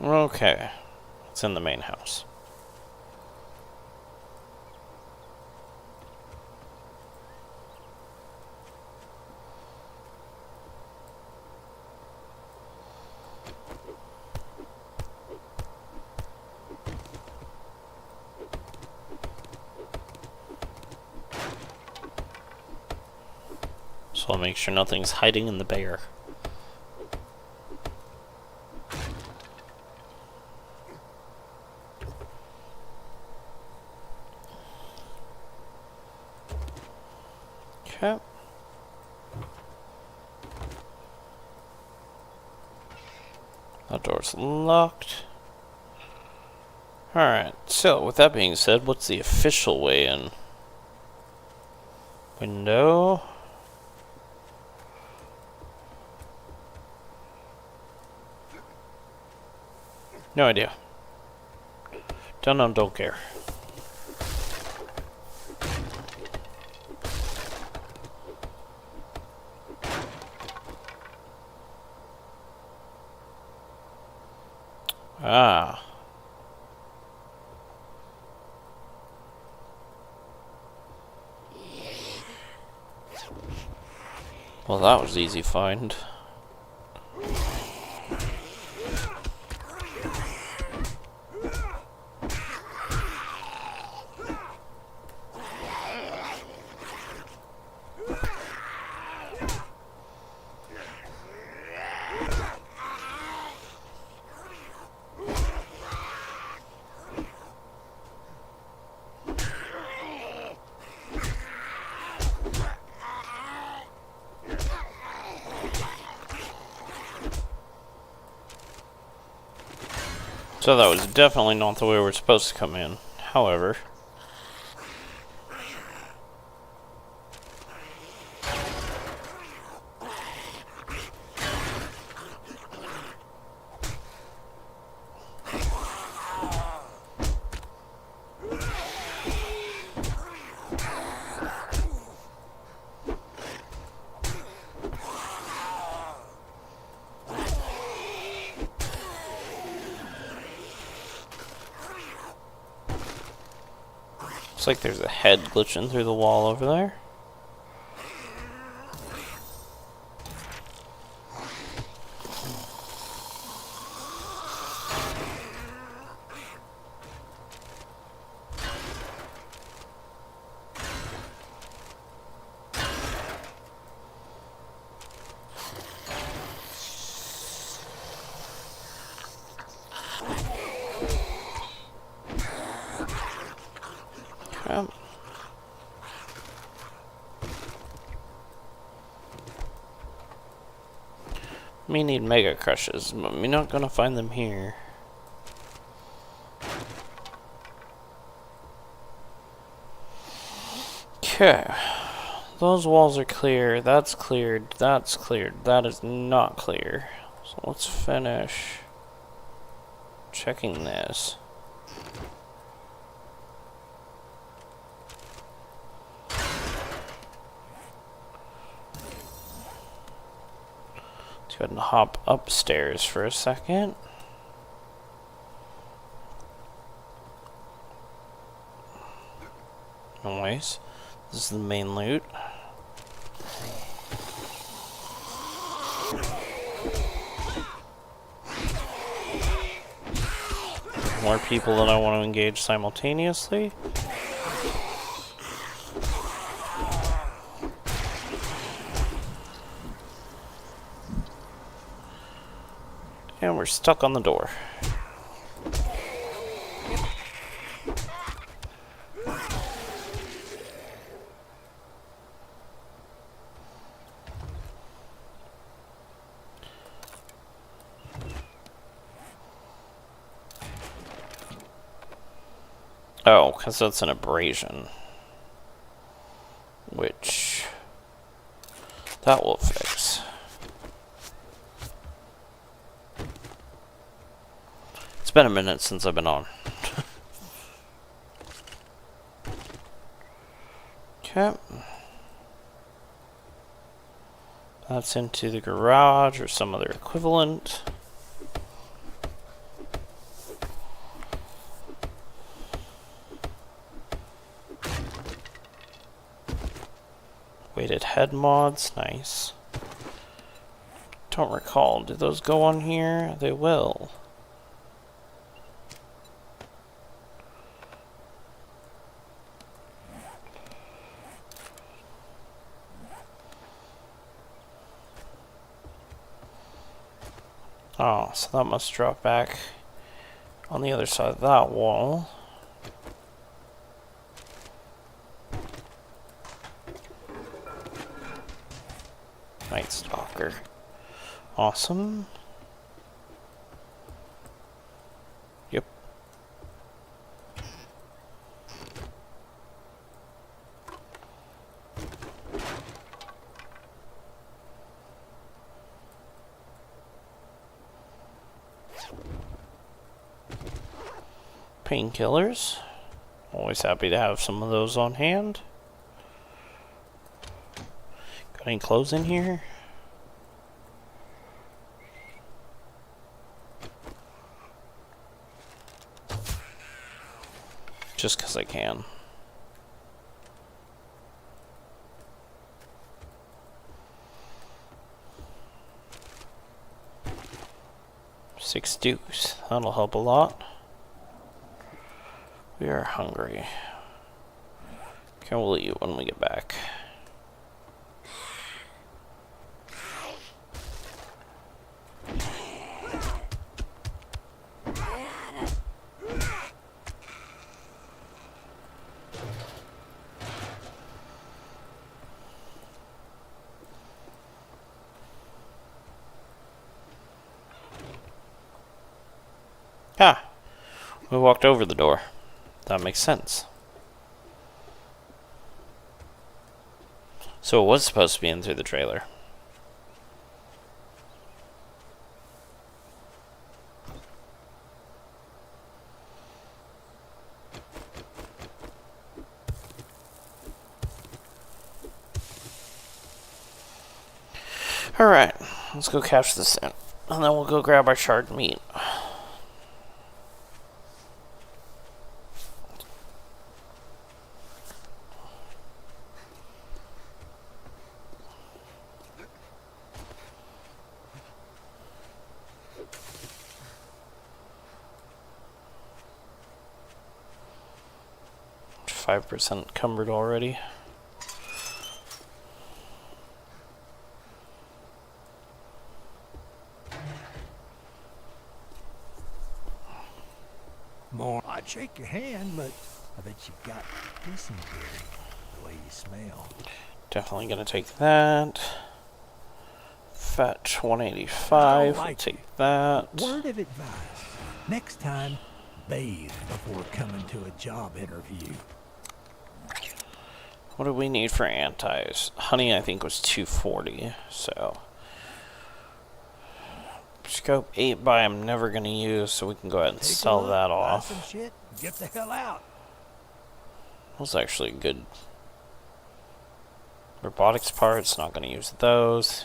Okay. It's in the main house. So I'll make sure nothing's hiding in the bear. Okay. That door's locked. Alright, so with that being said, what's the official way in? Window. No idea. Don't know, don't care. Ah. Well, that was easy find. So that was definitely not the way we're supposed to come in. However... looks like there's a head glitching through the wall over there. Me need Mega Crushes, but we're not gonna find them here. Okay. Those walls are clear. That's cleared. That's cleared. That is not clear. So let's finish checking this. Let's go ahead and hop upstairs for a second. Nice. This is the main loot. More people that I want to engage simultaneously. And we're stuck on the door. Oh, because that's an abrasion. Which... that will fix. It's been a minute since I've been on. Okay. That's into the garage or some other equivalent. Weighted head mods, nice. Don't recall, do those go on here? They will. Oh, so that must drop back on the other side of that wall. Night Stalker. Awesome. Yep. Painkillers. Always happy to have some of those on hand. Got any clothes in here? just because I can. Six stews. That'll help a lot. We are hungry. Okay, we'll eat when we get back. Ah, we walked over the door. That makes sense. So it was supposed to be in through the trailer. Alright, let's go catch this in. And then we'll go grab our charred meat. %, encumbered already. More. I'd shake your hand, but I bet you got dysentery the way you smell. Definitely gonna take that. Fetch 185. We'll take that. Word of advice: next time, bathe before coming to a job interview. What do we need for antis? Honey, I think, was 240, so... Scope 8 by I'm never going to use, so we can go ahead and sell that off. Buy some shit, get the hell out. That was actually good. Robotics parts, not going to use those.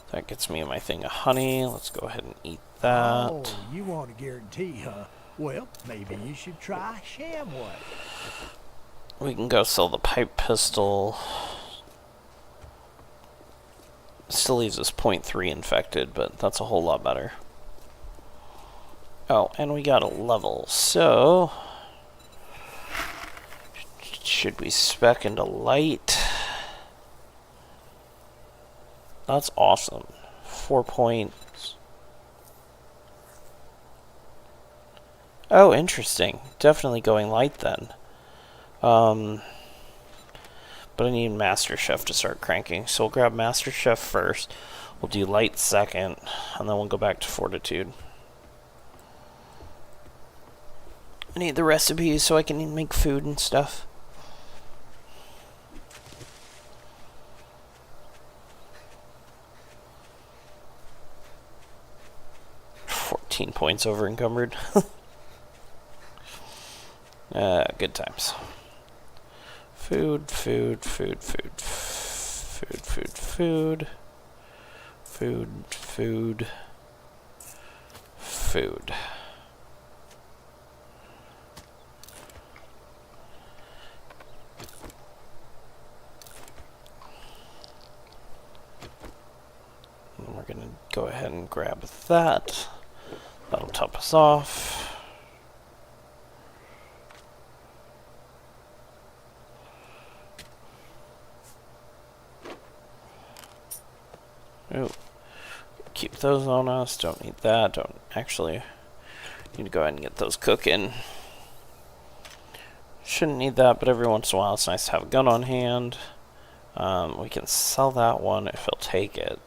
That gets me my thing of honey. Let's go ahead and eat that. Oh, you want a guarantee, huh? Well, maybe you should try ShamWood. We can go sell the pipe pistol. Still leaves us 0.3 infected, but that's a whole lot better. Oh, and we got a level, so... should we spec into light? That's awesome. 4 points. Oh, interesting. Definitely going light then. But I need Master Chef to start cranking. So we'll grab Master Chef first. We'll do light second. And then we'll go back to Fortitude. I need the recipes so I can make food and stuff. Points over encumbered. Good times. Food, food, food, food, food, food, food, food, food, food. And we're gonna go ahead and grab that. That'll top us off. Ooh. Keep those on us. Don't need that. Don't actually need to go ahead and get those cooking. Shouldn't need that, but every once in a while it's nice to have a gun on hand. We can sell that one if he'll take it.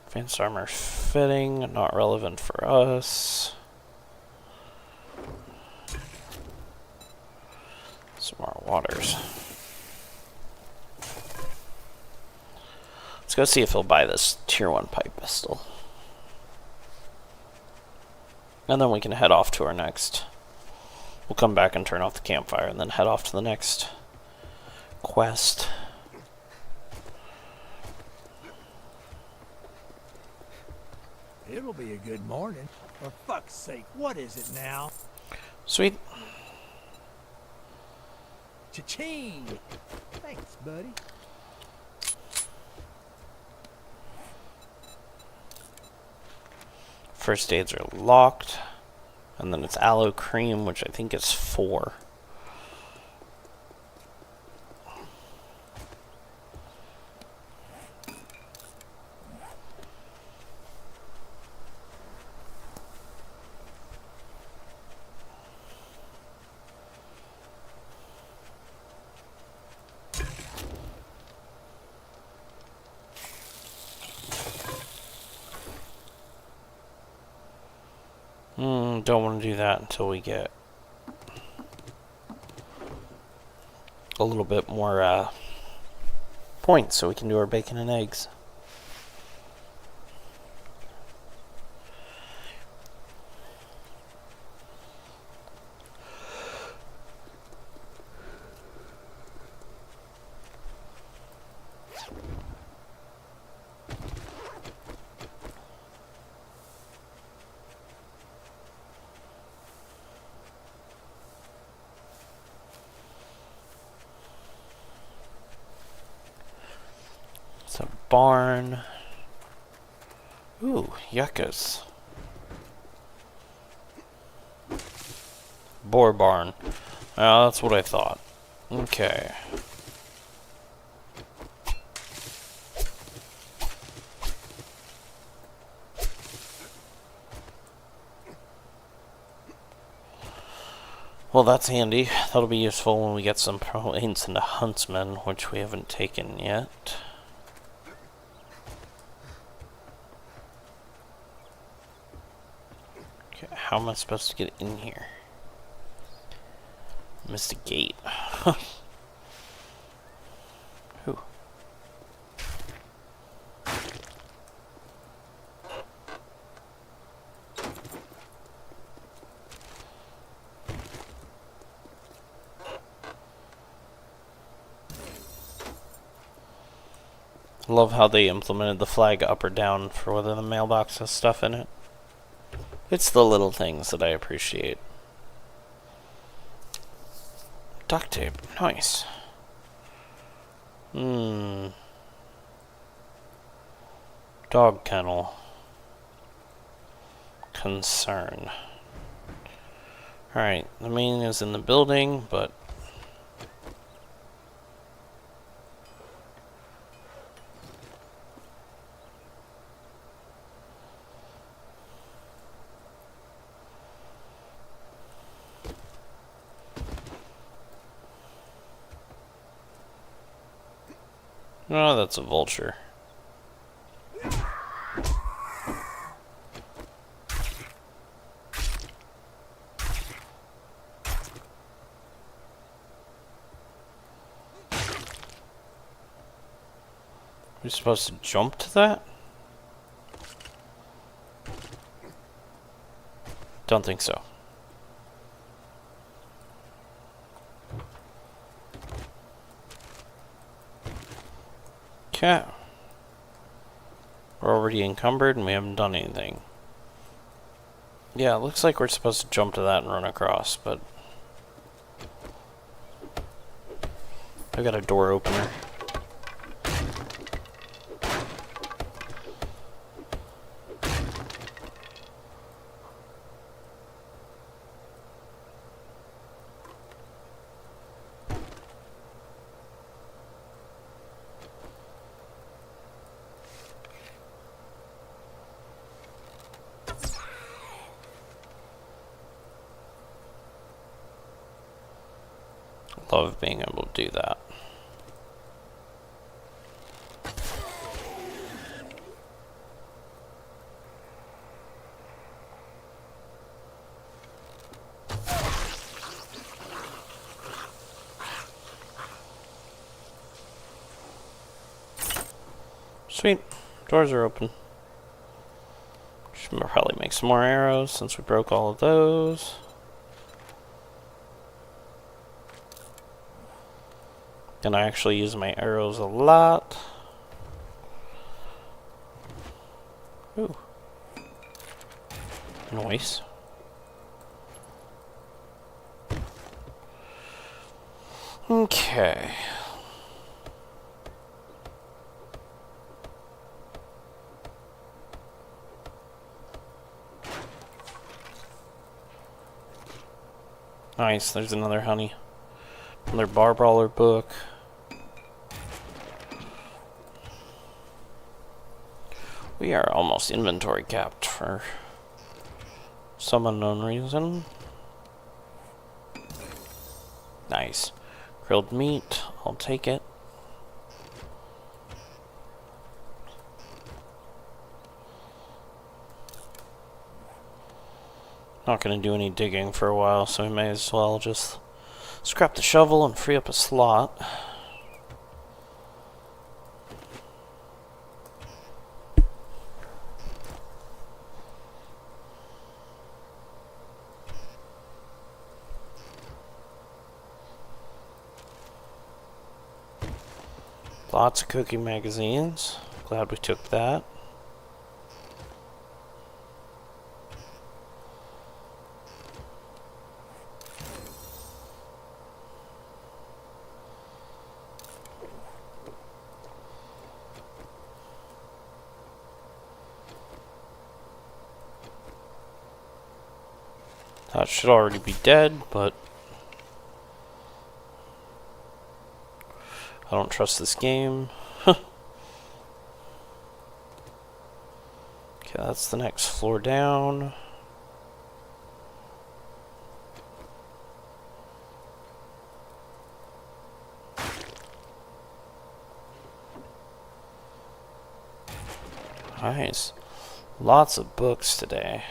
Advanced armor fitting, not relevant for us. Some more waters. Let's go see if he'll buy this tier 1 pipe pistol. And then we can head off to our next. We'll come back and turn off the campfire and then head off to the next quest. It'll be a good morning. For fuck's sake, what is it now? Sweet. Cha-ching! Thanks, buddy. First aids are locked. And then it's aloe cream, which I think is 4. Don't want to do that until we get a little bit more points so we can do our bacon and eggs. It's a barn. Ooh, yuccas. Boar barn. That's what I thought. Okay. Well, that's handy. That'll be useful when we get some points into Huntsman, which we haven't taken yet. Okay, how am I supposed to get in here? Missed a gate. Who? Love how they implemented the flag up or down for whether the mailbox has stuff in it. It's the little things that I appreciate. Duct tape. Nice. Dog kennel. Concern. Alright, the main is in the building, but... Oh, that's a vulture. We're supposed to jump to that? Don't think so. Okay. We're already encumbered and we haven't done anything. Yeah, it looks like we're supposed to jump to that and run across, but... I got a door opener. Love being able to do that. Sweet. Doors are open. Should probably make some more arrows since we broke all of those. And I actually use my arrows a lot. Ooh. Nice. Okay. Nice, there's another honey. Another bar brawler book. We are almost inventory capped for some unknown reason. Nice. Grilled meat, I'll take it. Not gonna do any digging for a while, so we may as well just scrap the shovel and free up a slot. Lots of cookie magazines. Glad we took that. That should already be dead, but I don't trust this game. Okay, that's the next floor down. Nice. Lots of books today.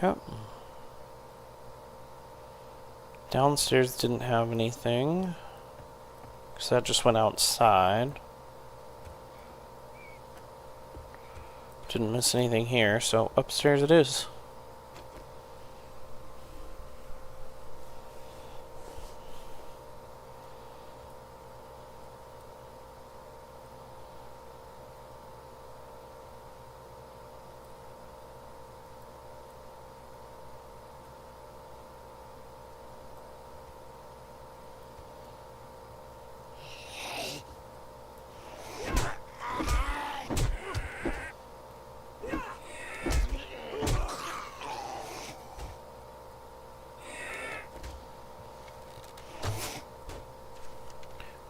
Okay. Downstairs didn't have anything, because that just went outside. Didn't miss anything here, so upstairs it is.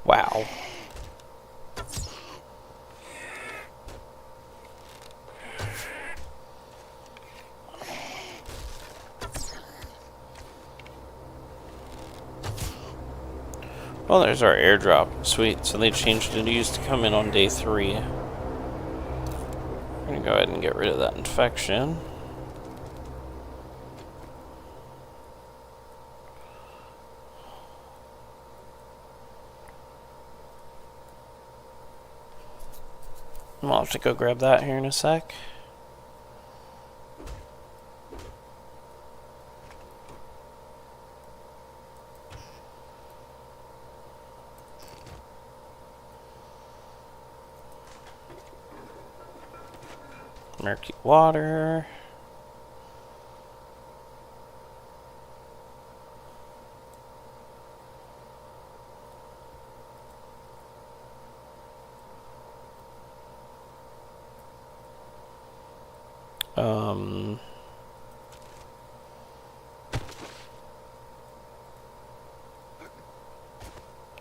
Wow. Well, there's our airdrop. Sweet. So they changed it. It used to come in on day 3. We're gonna go ahead and get rid of that infection. I'll have to go grab that here in a sec. Murky water.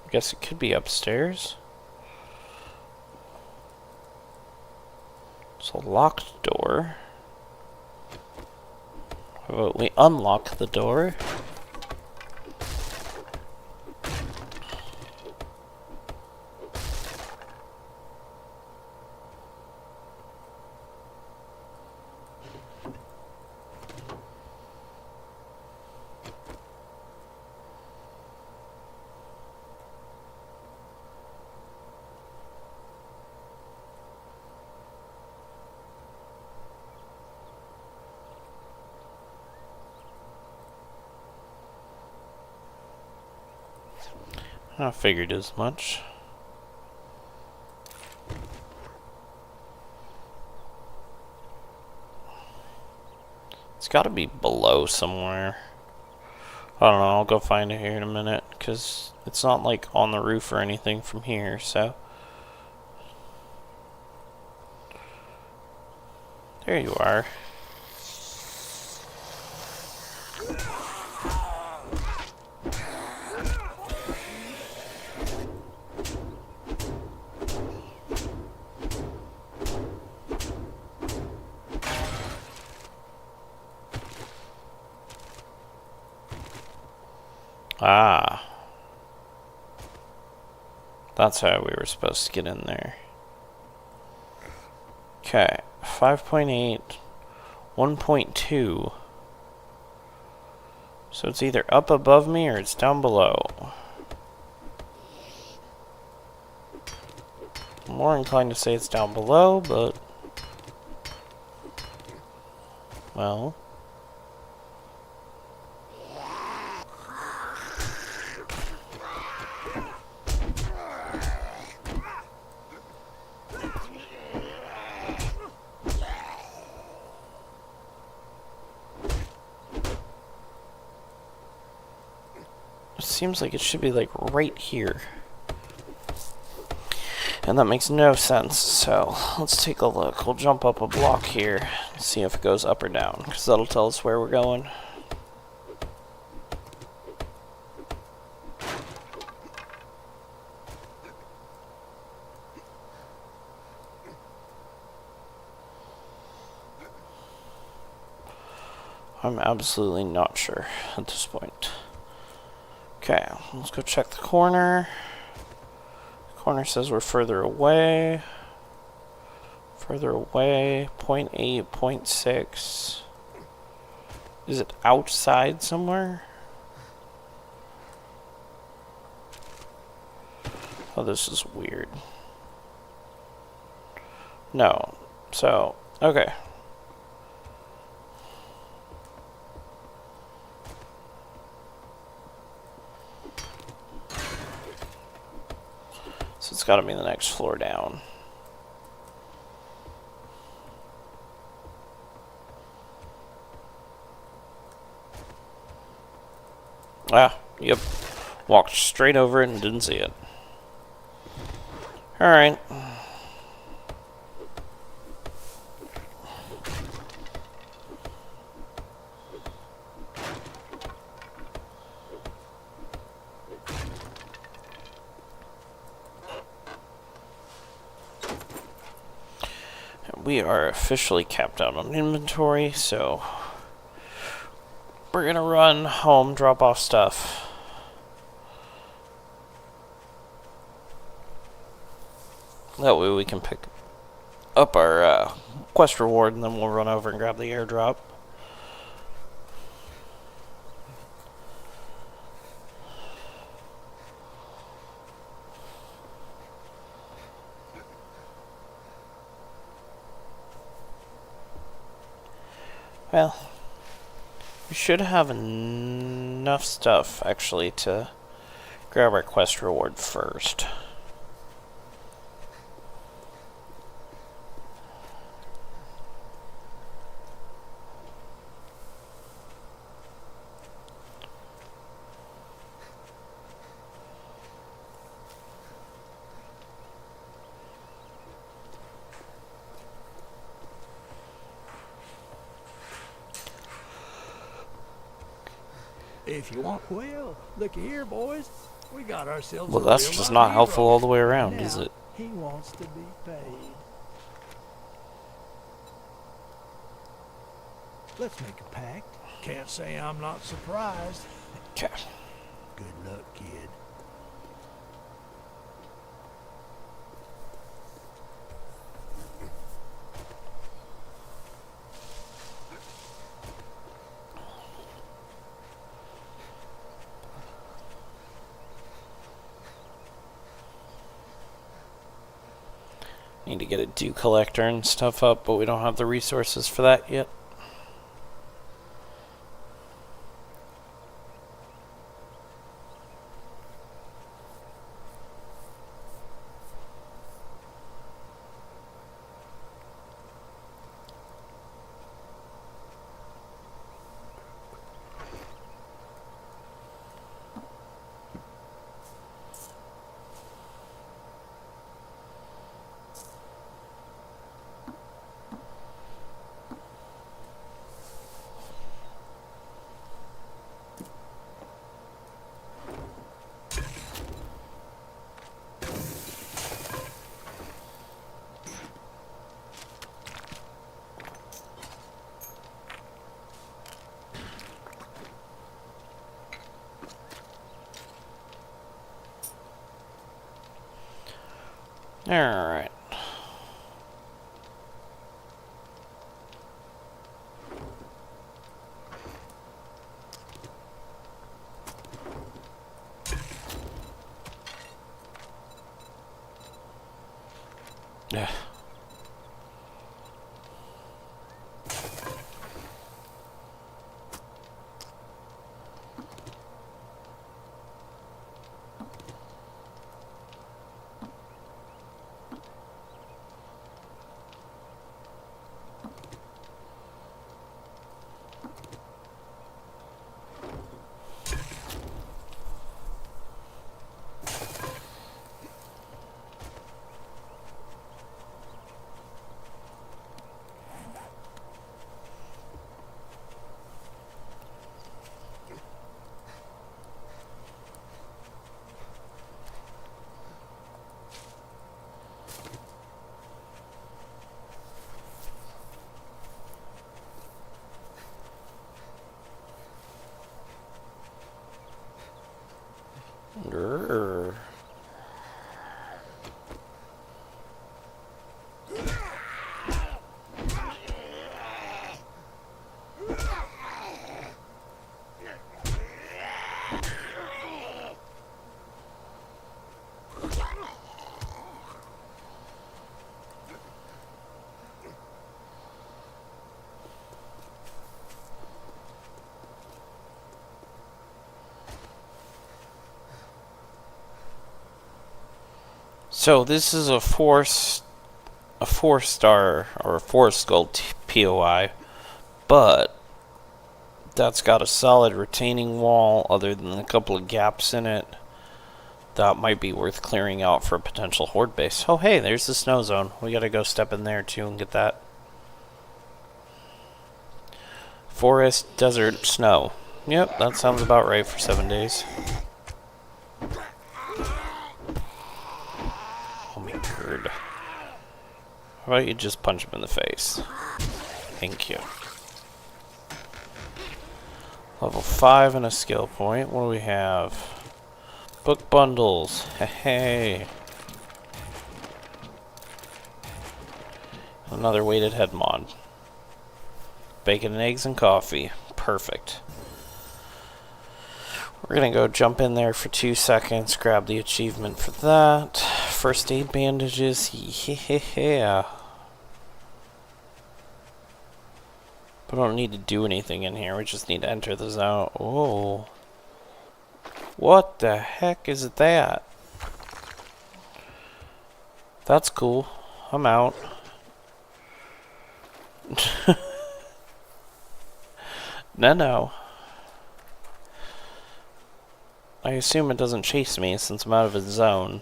I guess it could be upstairs. It's a locked door. How about we unlock the door? I figured as much. It's got to be below somewhere. I don't know, I'll go find it here in a minute, because it's not like on the roof or anything from here, so. There you are. Ah. That's how we were supposed to get in there. Okay, 5.8, 1.2. So it's either up above me or it's down below. I'm more inclined to say it's down below, but... well... it seems like it should be like right here. And that makes no sense, so let's take a look. We'll jump up a block here and see if it goes up or down, because that'll tell us where we're going. I'm absolutely not sure at this point. Okay, let's go check the corner. The corner says we're further away. Further away, 0.8, 0.6. Is it outside somewhere? Oh, this is weird. No. So, okay. So it's got to be the next floor down. Ah, yep. Walked straight over it and didn't see it. Alright. We are officially capped out on inventory, so we're gonna run home, drop off stuff. That way we can pick up our quest reward, and then we'll run over and grab the airdrop. Well, we should have enough stuff, actually, to grab our quest reward first. If you want, well, looky here, boys. We got ourselves. Well, a that's real just life not helpful hero. all the way around, Now, is it? He wants to be paid. Let's make a pact. Can't say I'm not surprised. Okay. Good luck, kid. Need to get a dew collector and stuff up, but we don't have the resources for that yet. Alright. Yeah. Grrr. So this is a four-star or a four-skull POI, but that's got a solid retaining wall other than a couple of gaps in it. That might be worth clearing out for a potential horde base. Oh hey, there's the snow zone. We gotta go step in there too and get that. Forest, desert, snow. Yep, that sounds about right for 7 days. Oh my god. How about you just punch him in the face? Thank you. Level 5 and a skill point. What do we have? Book bundles. Hey. Another weighted head mod. Bacon and eggs and coffee. Perfect. We're gonna go jump in there for 2 seconds, grab the achievement for that. First aid bandages. Yeah. But I don't need to do anything in here. We just need to enter the zone. Oh. What the heck is that? That's cool. I'm out. No. I assume it doesn't chase me since I'm out of its zone.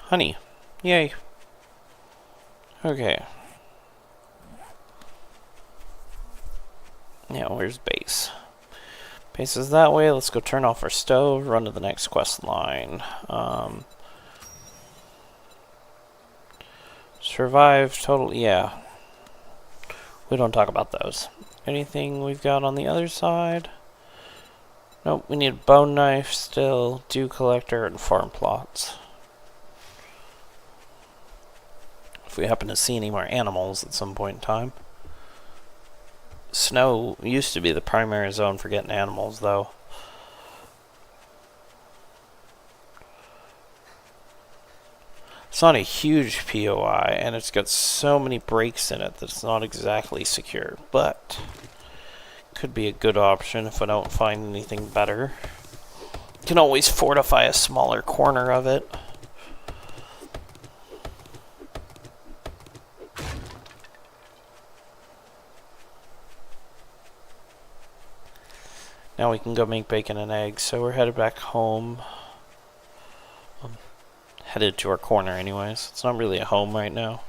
Honey. Yay. Okay. Yeah, where's base? Base is that way. Let's go turn off our stove, run to the next quest line. Survive total, yeah. We don't talk about those. Anything we've got on the other side? Nope, we need a bone knife still, dew collector, and farm plots. If we happen to see any more animals at some point in time. Snow used to be the primary zone for getting animals, though. It's not a huge POI, and it's got so many breaks in it that it's not exactly secure, but could be a good option if I don't find anything better. Can always fortify a smaller corner of it. Now we can go make bacon and eggs, so we're headed back home. Headed to our corner anyways. It's not really a home right now.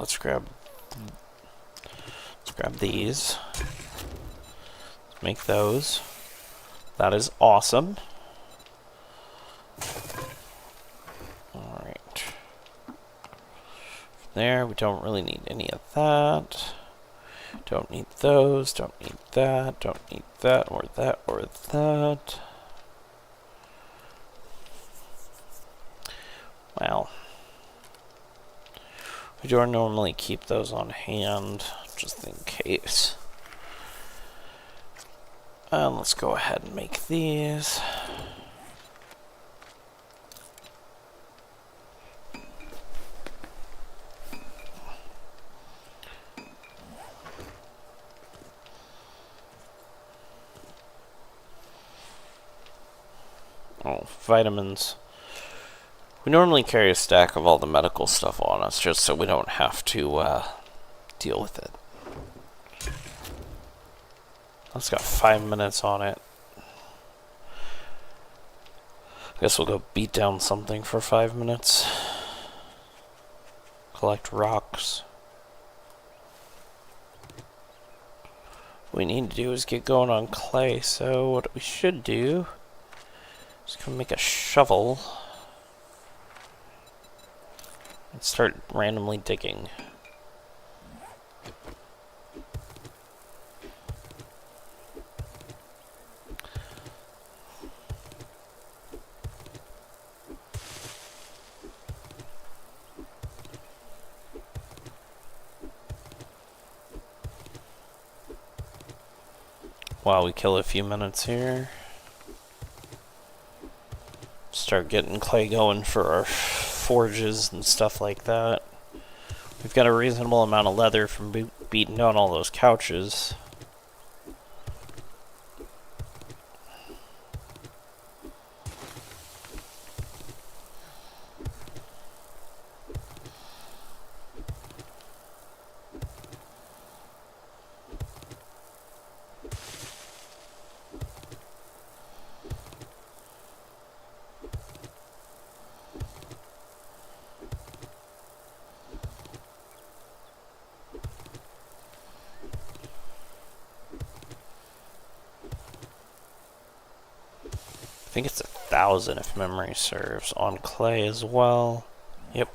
let's grab these. Let's make those. That is awesome. Alright. There, we don't really need any of that. Don't need those, don't need that, don't need that, or that, or that. Well, we do normally keep those on hand, just in case. Let's go ahead and make these. Oh, vitamins. We normally carry a stack of all the medical stuff on us, just so we don't have to deal with it. It's got 5 minutes on it. Guess we'll go beat down something for 5 minutes. Collect rocks. What we need to do is get going on clay, so what we should do is go make a shovel and start randomly digging. While we kill a few minutes here. Start getting clay going for our forges and stuff like that. We've got a reasonable amount of leather from beating down all those couches. I think it's 1,000 if memory serves, on clay as well. Yep.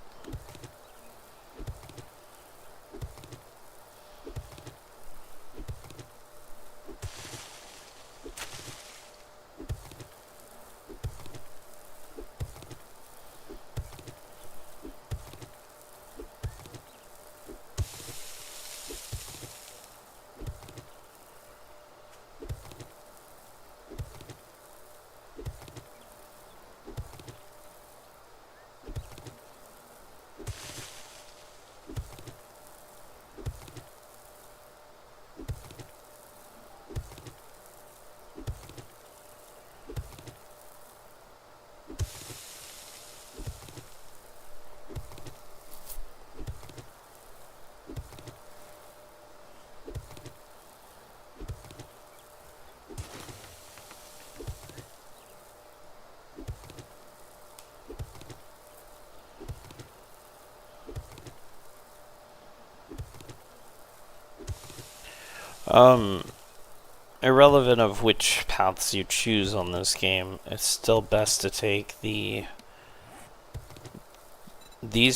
Irrelevant of which paths you choose on this game, it's still best to take these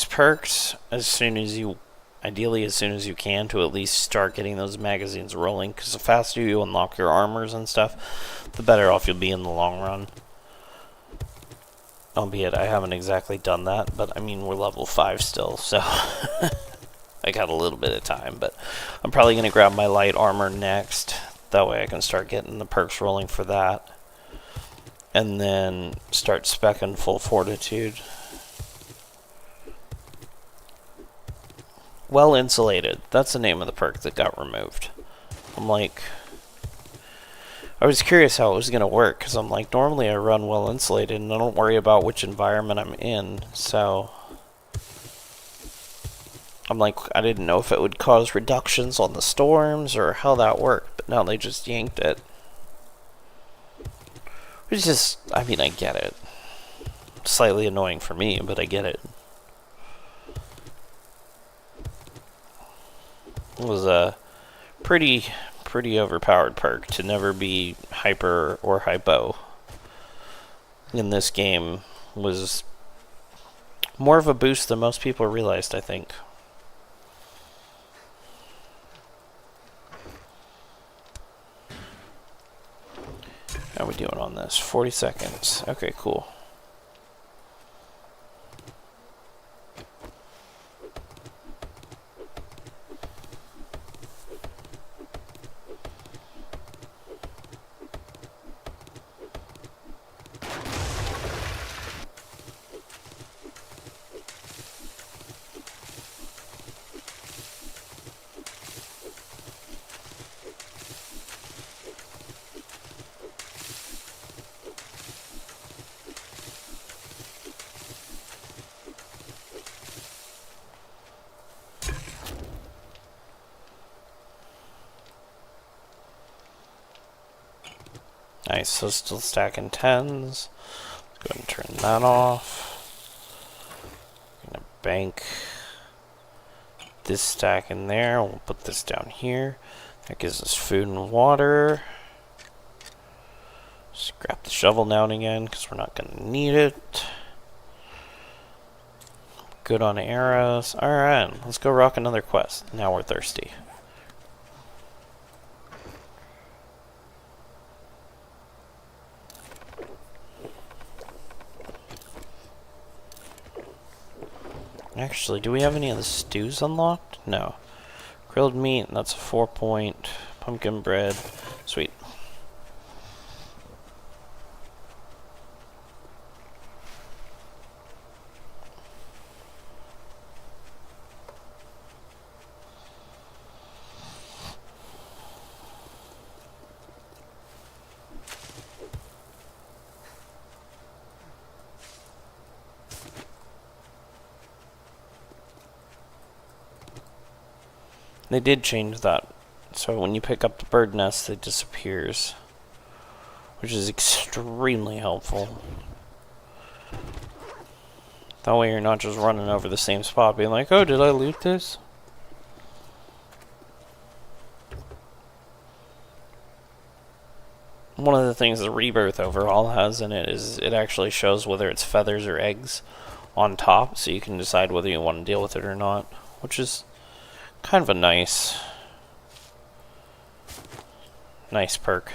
perks as soon as you, ideally as soon as you can, to at least start getting those magazines rolling, because the faster you unlock your armors and stuff, the better off you'll be in the long run. Albeit I haven't exactly done that, but I mean, we're level 5 still, so I got a little bit of time, but I'm probably going to grab my light armor next. That way I can start getting the perks rolling for that. And then start speccing full fortitude. Well insulated. That's the name of the perk that got removed. I'm like, I was curious how it was going to work, because I'm like, normally I run well insulated and I don't worry about which environment I'm in, so I'm like, I didn't know if it would cause reductions on the storms or how that worked, but now they just yanked it. Which is just, I mean, I get it. Slightly annoying for me, but I get it. was a pretty overpowered perk to never be hyper or hypo in this game was more of a boost than most people realized, I think. How are we doing on this? 40 seconds. Okay, cool. Nice, so still stacking 10s. Let's go ahead and turn that off. Gonna bank this stack in there. We'll put this down here. That gives us food and water. Just grab the shovel down again because we're not gonna need it. Good on arrows. Alright, let's go rock another quest. Now we're thirsty. Actually, do we have any of the stews unlocked? No. Grilled meat, that's a 4-point. Pumpkin bread. Sweet. They did change that, so when you pick up the bird nest, it disappears, which is extremely helpful. That way you're not just running over the same spot being like, oh, did I loot this? One of the things the Rebirth overhaul has in it is it actually shows whether it's feathers or eggs on top, so you can decide whether you want to deal with it or not, which is kind of a nice perk.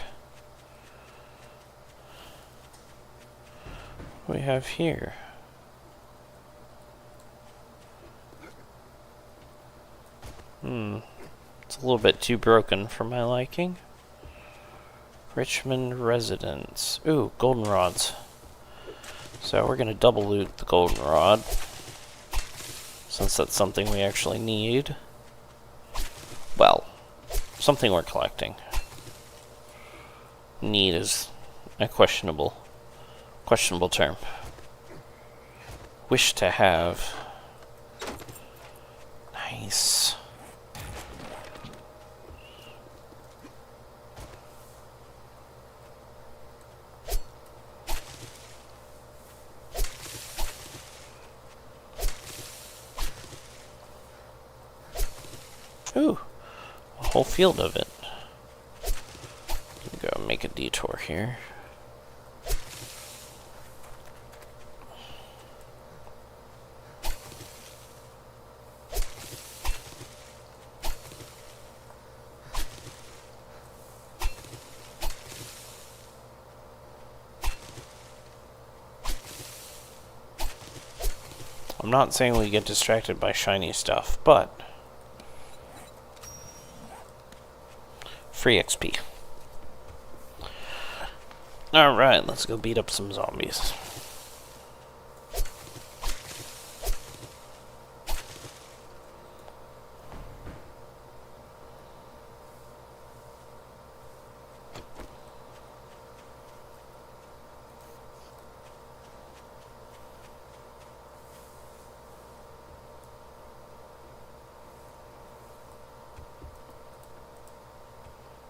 What do we have here? It's a little bit too broken for my liking. Richmond Residence. Ooh, goldenrods. So we're gonna double loot the goldenrod, since that's something we actually need. Well, something we're collecting. Need is a questionable term. Wish to have. Nice. Ooh. A whole field of it. Go make a detour here. I'm not saying we get distracted by shiny stuff, but free XP. Alright, let's go beat up some zombies.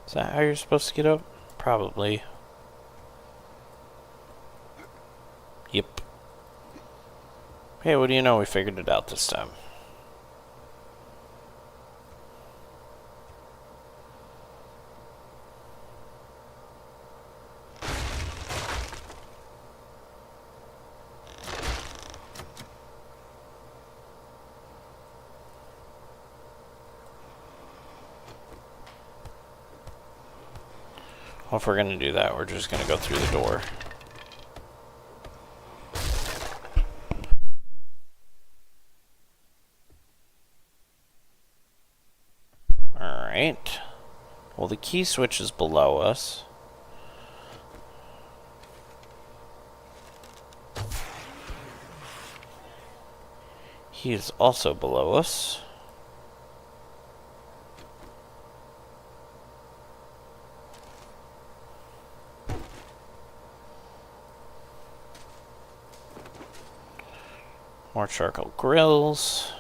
Is that how you're supposed to get up? Probably. Yep. Hey, what do you know? We figured it out this time. Well, if we're gonna do that, we're just gonna go through the door. Alright. Well, the key switch is below us. He is also below us. More charcoal grills.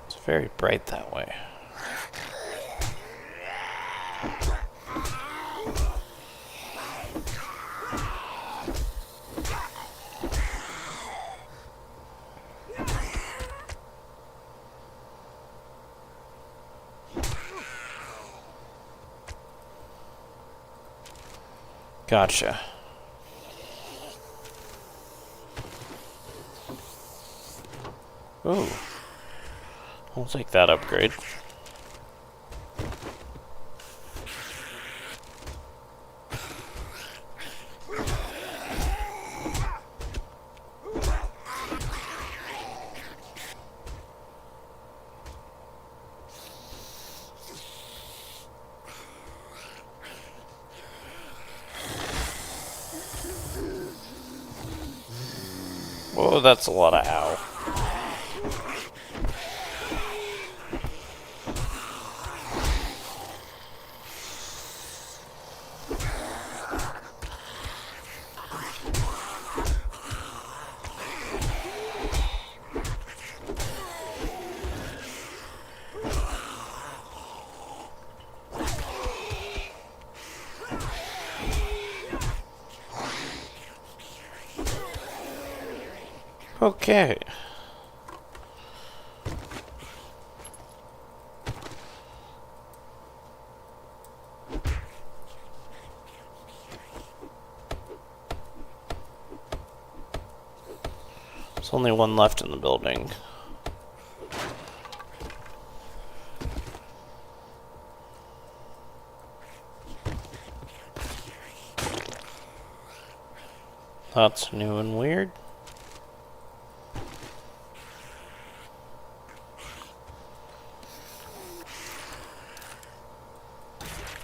It's very bright that way. Gotcha. Ooh. I'll take that upgrade. Whoa, that's a lot of ow. Okay. There's only one left in the building. That's new and weird.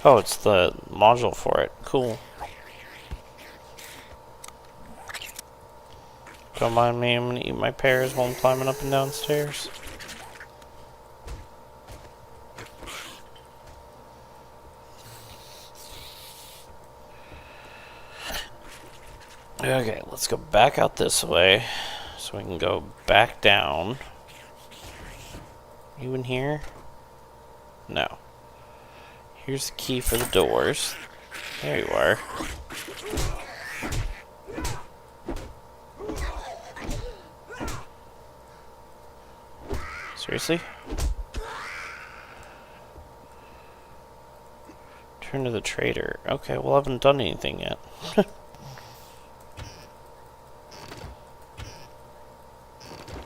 Oh, it's the module for it. Cool. Don't mind me, I'm gonna eat my pears while I'm climbing up and down stairs. Okay, let's go back out this way so we can go back down. You in here? No. Here's the key for the doors. There you are. Seriously? Turn to the trader. Okay, well I haven't done anything yet.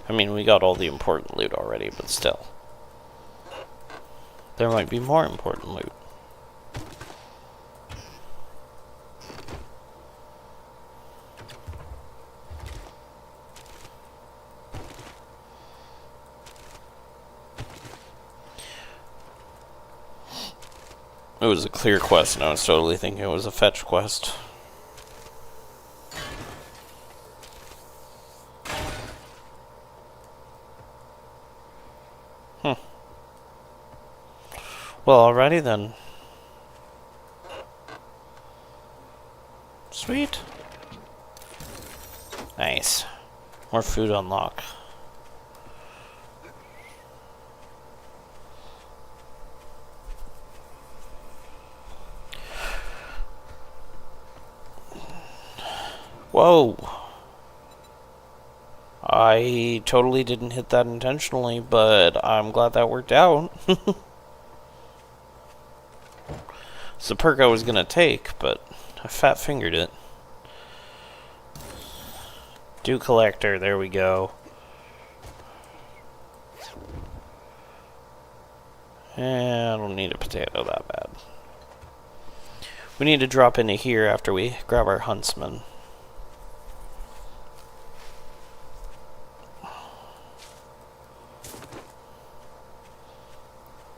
I mean, we got all the important loot already, but still. There might be more important loot. It was a clear quest, and I was totally thinking it was a fetch quest. Well, alrighty then. Sweet. Nice. More food unlock. Whoa. I totally didn't hit that intentionally, but I'm glad that worked out. It's the perk I was gonna take, but I fat-fingered it. Dew collector, there we go. I don't need a potato that bad. We need to drop into here after we grab our huntsman.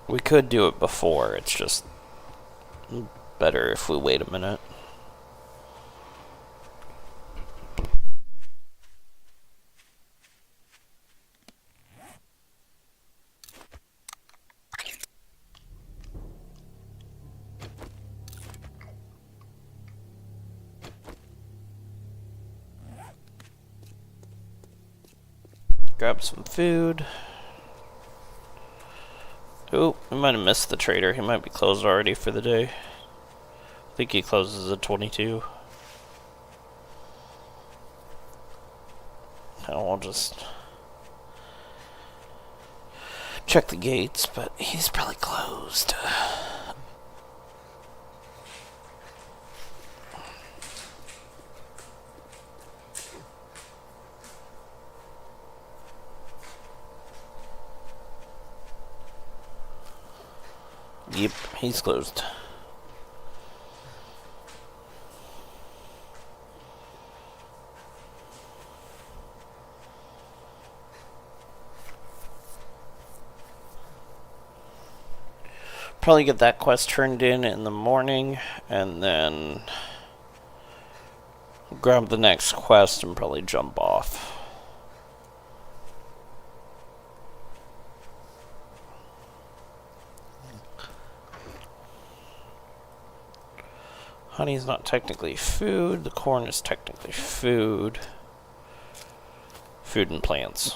We could do it before, it's just better if we wait a minute. Grab some food. Oh, we might have missed the trader. He might be closed already for the day. I think he closes at 22. I'll just check the gates, but he's probably closed. Yep, he's closed. Probably get that quest turned in the morning, and then grab the next quest and probably jump off. Honey's not technically food. The corn is technically food. Food and plants.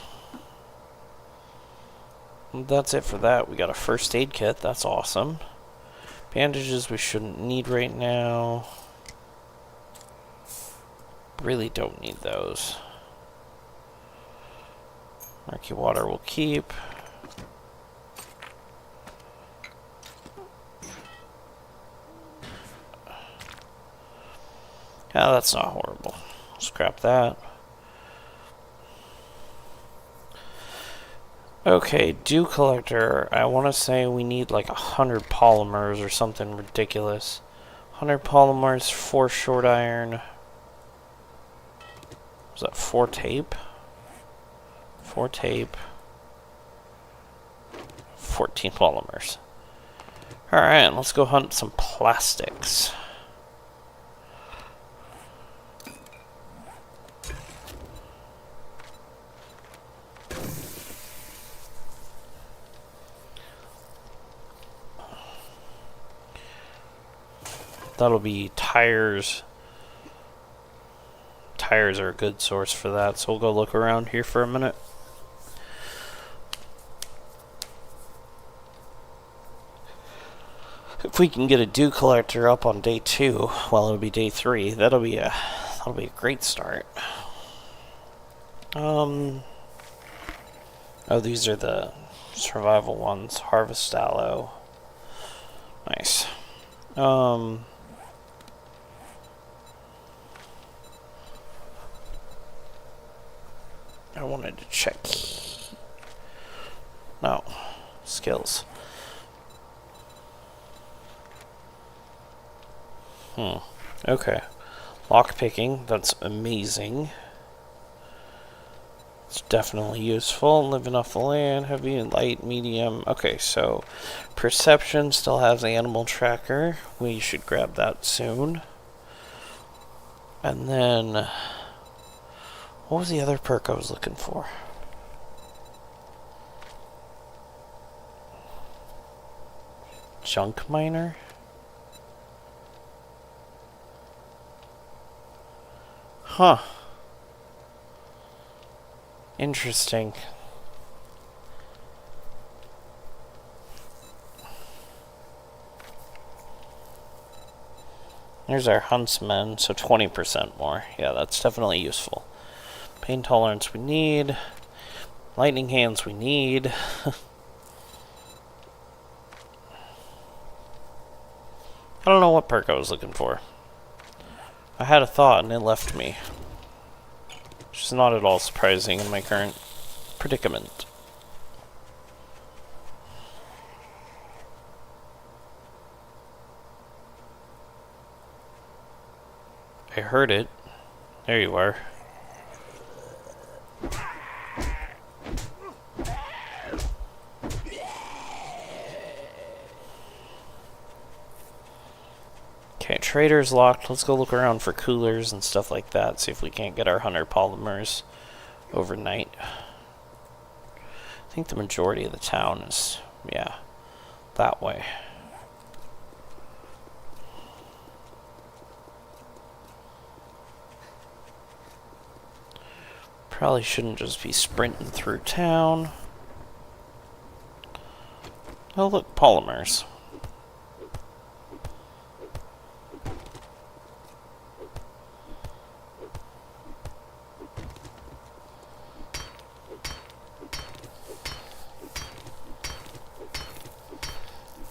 And that's it for that. We got a first aid kit. That's awesome. Bandages we shouldn't need right now. Really don't need those. Murky water we'll keep. Yeah, that's not horrible. Scrap that. Okay, dew collector. I want to say we need like 100 polymers or something ridiculous. 100 polymers, 4 short iron. Was that 4 tape? 4 tape. 14 polymers. Alright, let's go hunt some plastics. That'll be tires. Tires are a good source for that, so we'll go look around here for a minute. If we can get a dew collector up on day 2, well, it'll be day 3. That'll be a great start. Oh, these are the survival ones. Harvest aloe. Nice. I wanted to check. No. Skills. Okay. Lockpicking, that's amazing. It's definitely useful. Living off the land, heavy, light, medium. Okay, so perception still has animal tracker. We should grab that soon. And then what was the other perk I was looking for? Junk miner? Huh. Interesting. Here's our huntsman, so 20% more. Yeah, that's definitely useful. Pain tolerance we need. Lightning hands we need. I don't know what perk I was looking for. I had a thought and it left me. Which is not at all surprising in my current predicament. I heard it. There you are. Okay, trader's locked. Let's go look around for coolers and stuff like that. See if we can't get our 100 polymers overnight. I think the majority of the town is, yeah, that way. Probably shouldn't just be sprinting through town. Oh, look, polymers.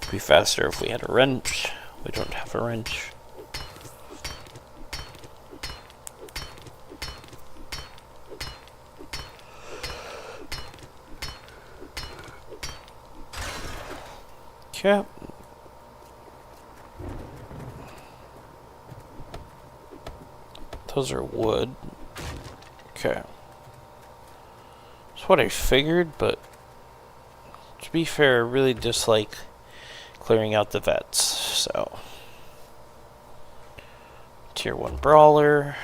It'd be faster if we had a wrench. We don't have a wrench. Okay. Those are wood. Okay. That's what I figured, but to be fair, I really dislike clearing out the vets, so. Tier 1 brawler.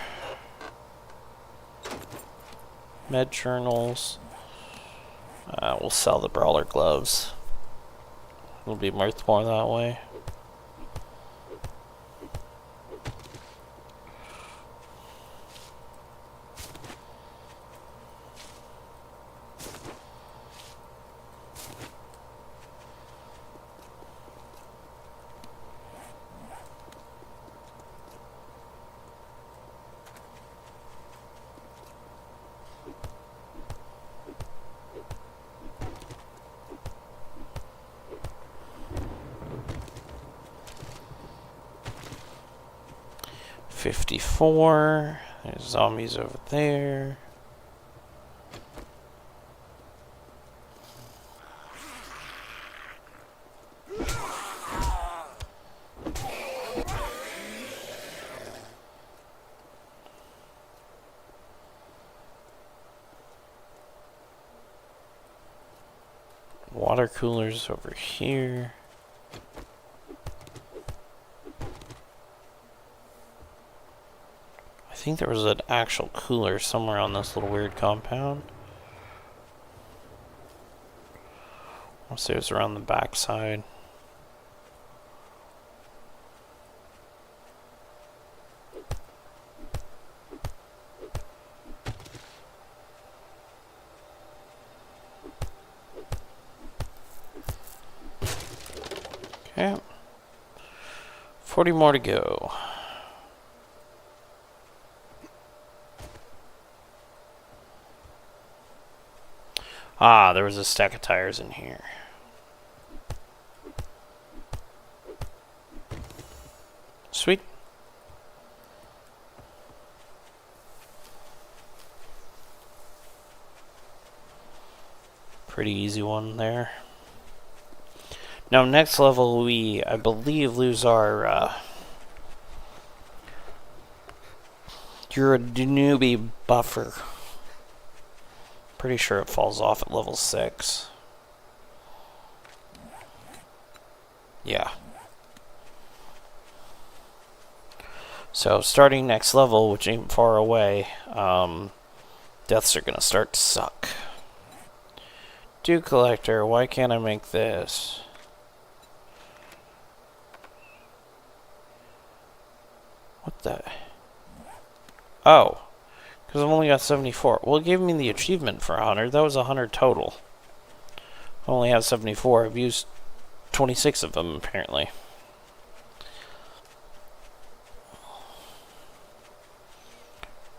Med journals. We'll sell the brawler gloves. It'll be worth more that way. $54. There's zombies over there. Water coolers over here. I think there was an actual cooler somewhere on this little weird compound. I'll say it was around the back side. Okay. 40 more to go. Ah, there was a stack of tires in here. Sweet. Pretty easy one there. Now, next level, we, I believe, lose our, you're a newbie buffer. Pretty sure it falls off at level 6. Yeah. So, starting next level, which ain't far away, deaths are gonna start to suck. Dew collector, why can't I make this? What the? Oh. Because I've only got 74. Well, it gave me the achievement for 100. That was 100 total. I only have 74. I've used 26 of them, apparently.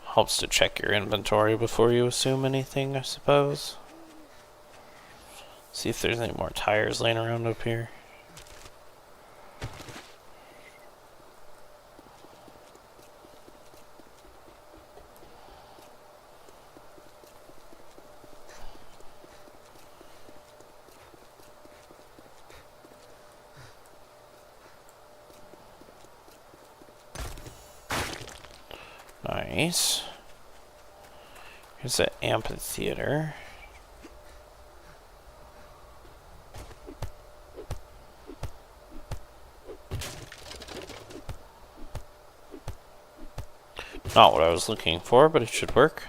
Helps to check your inventory before you assume anything, I suppose. See if there's any more tires laying around up here. Nice. Here's the amphitheater. Not what I was looking for, but it should work.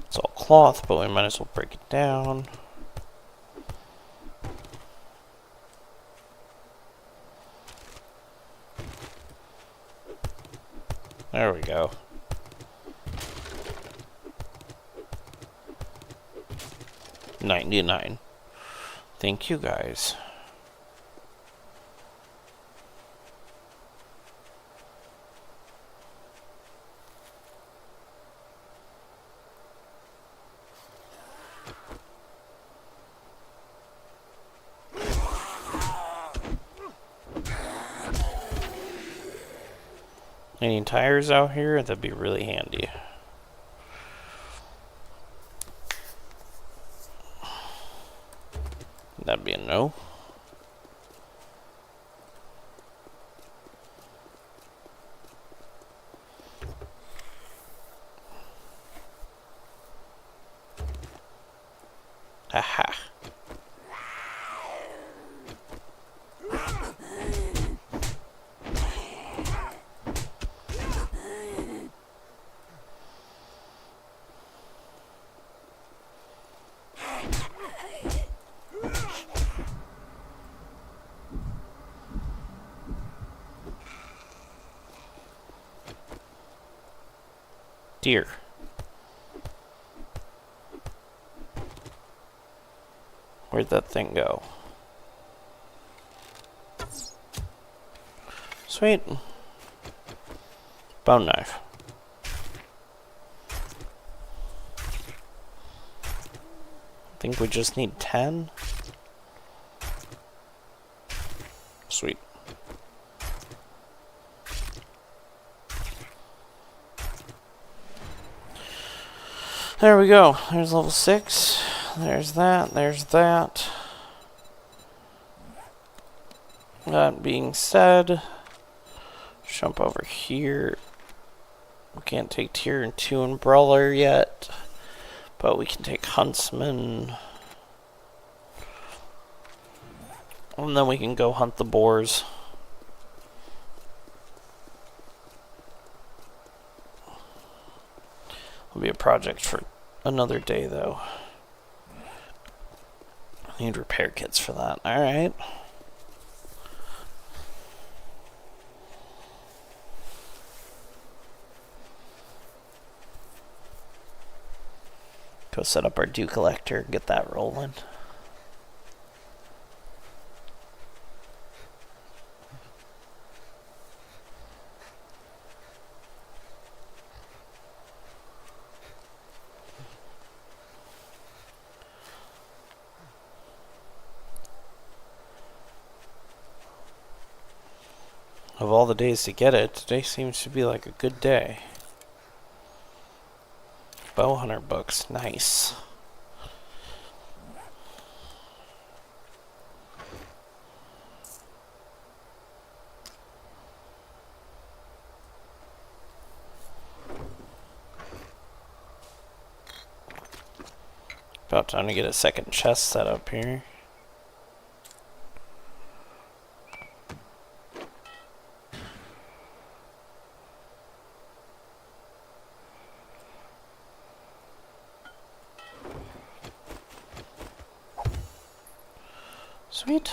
It's all cloth, but we might as well break it down. There we go. $99. Thank you guys. Any tires out here? That'd be really handy. That'd be a no. Aha. Deer. Where'd that thing go? Sweet. Bone knife. I think we just need 10. Sweet. There we go. There's level 6. There's that. There's that. That being said, jump over here. We can't take tier 2 and brawler yet, but we can take huntsman. And then we can go hunt the boars. It'll be a project for another day, though. I need repair kits for that. Alright. Go set up our dew collector, get that rolling. Of all the days to get it, today seems to be like a good day. Bow hunter books, nice. About time to get a second chest set up here. Sweet.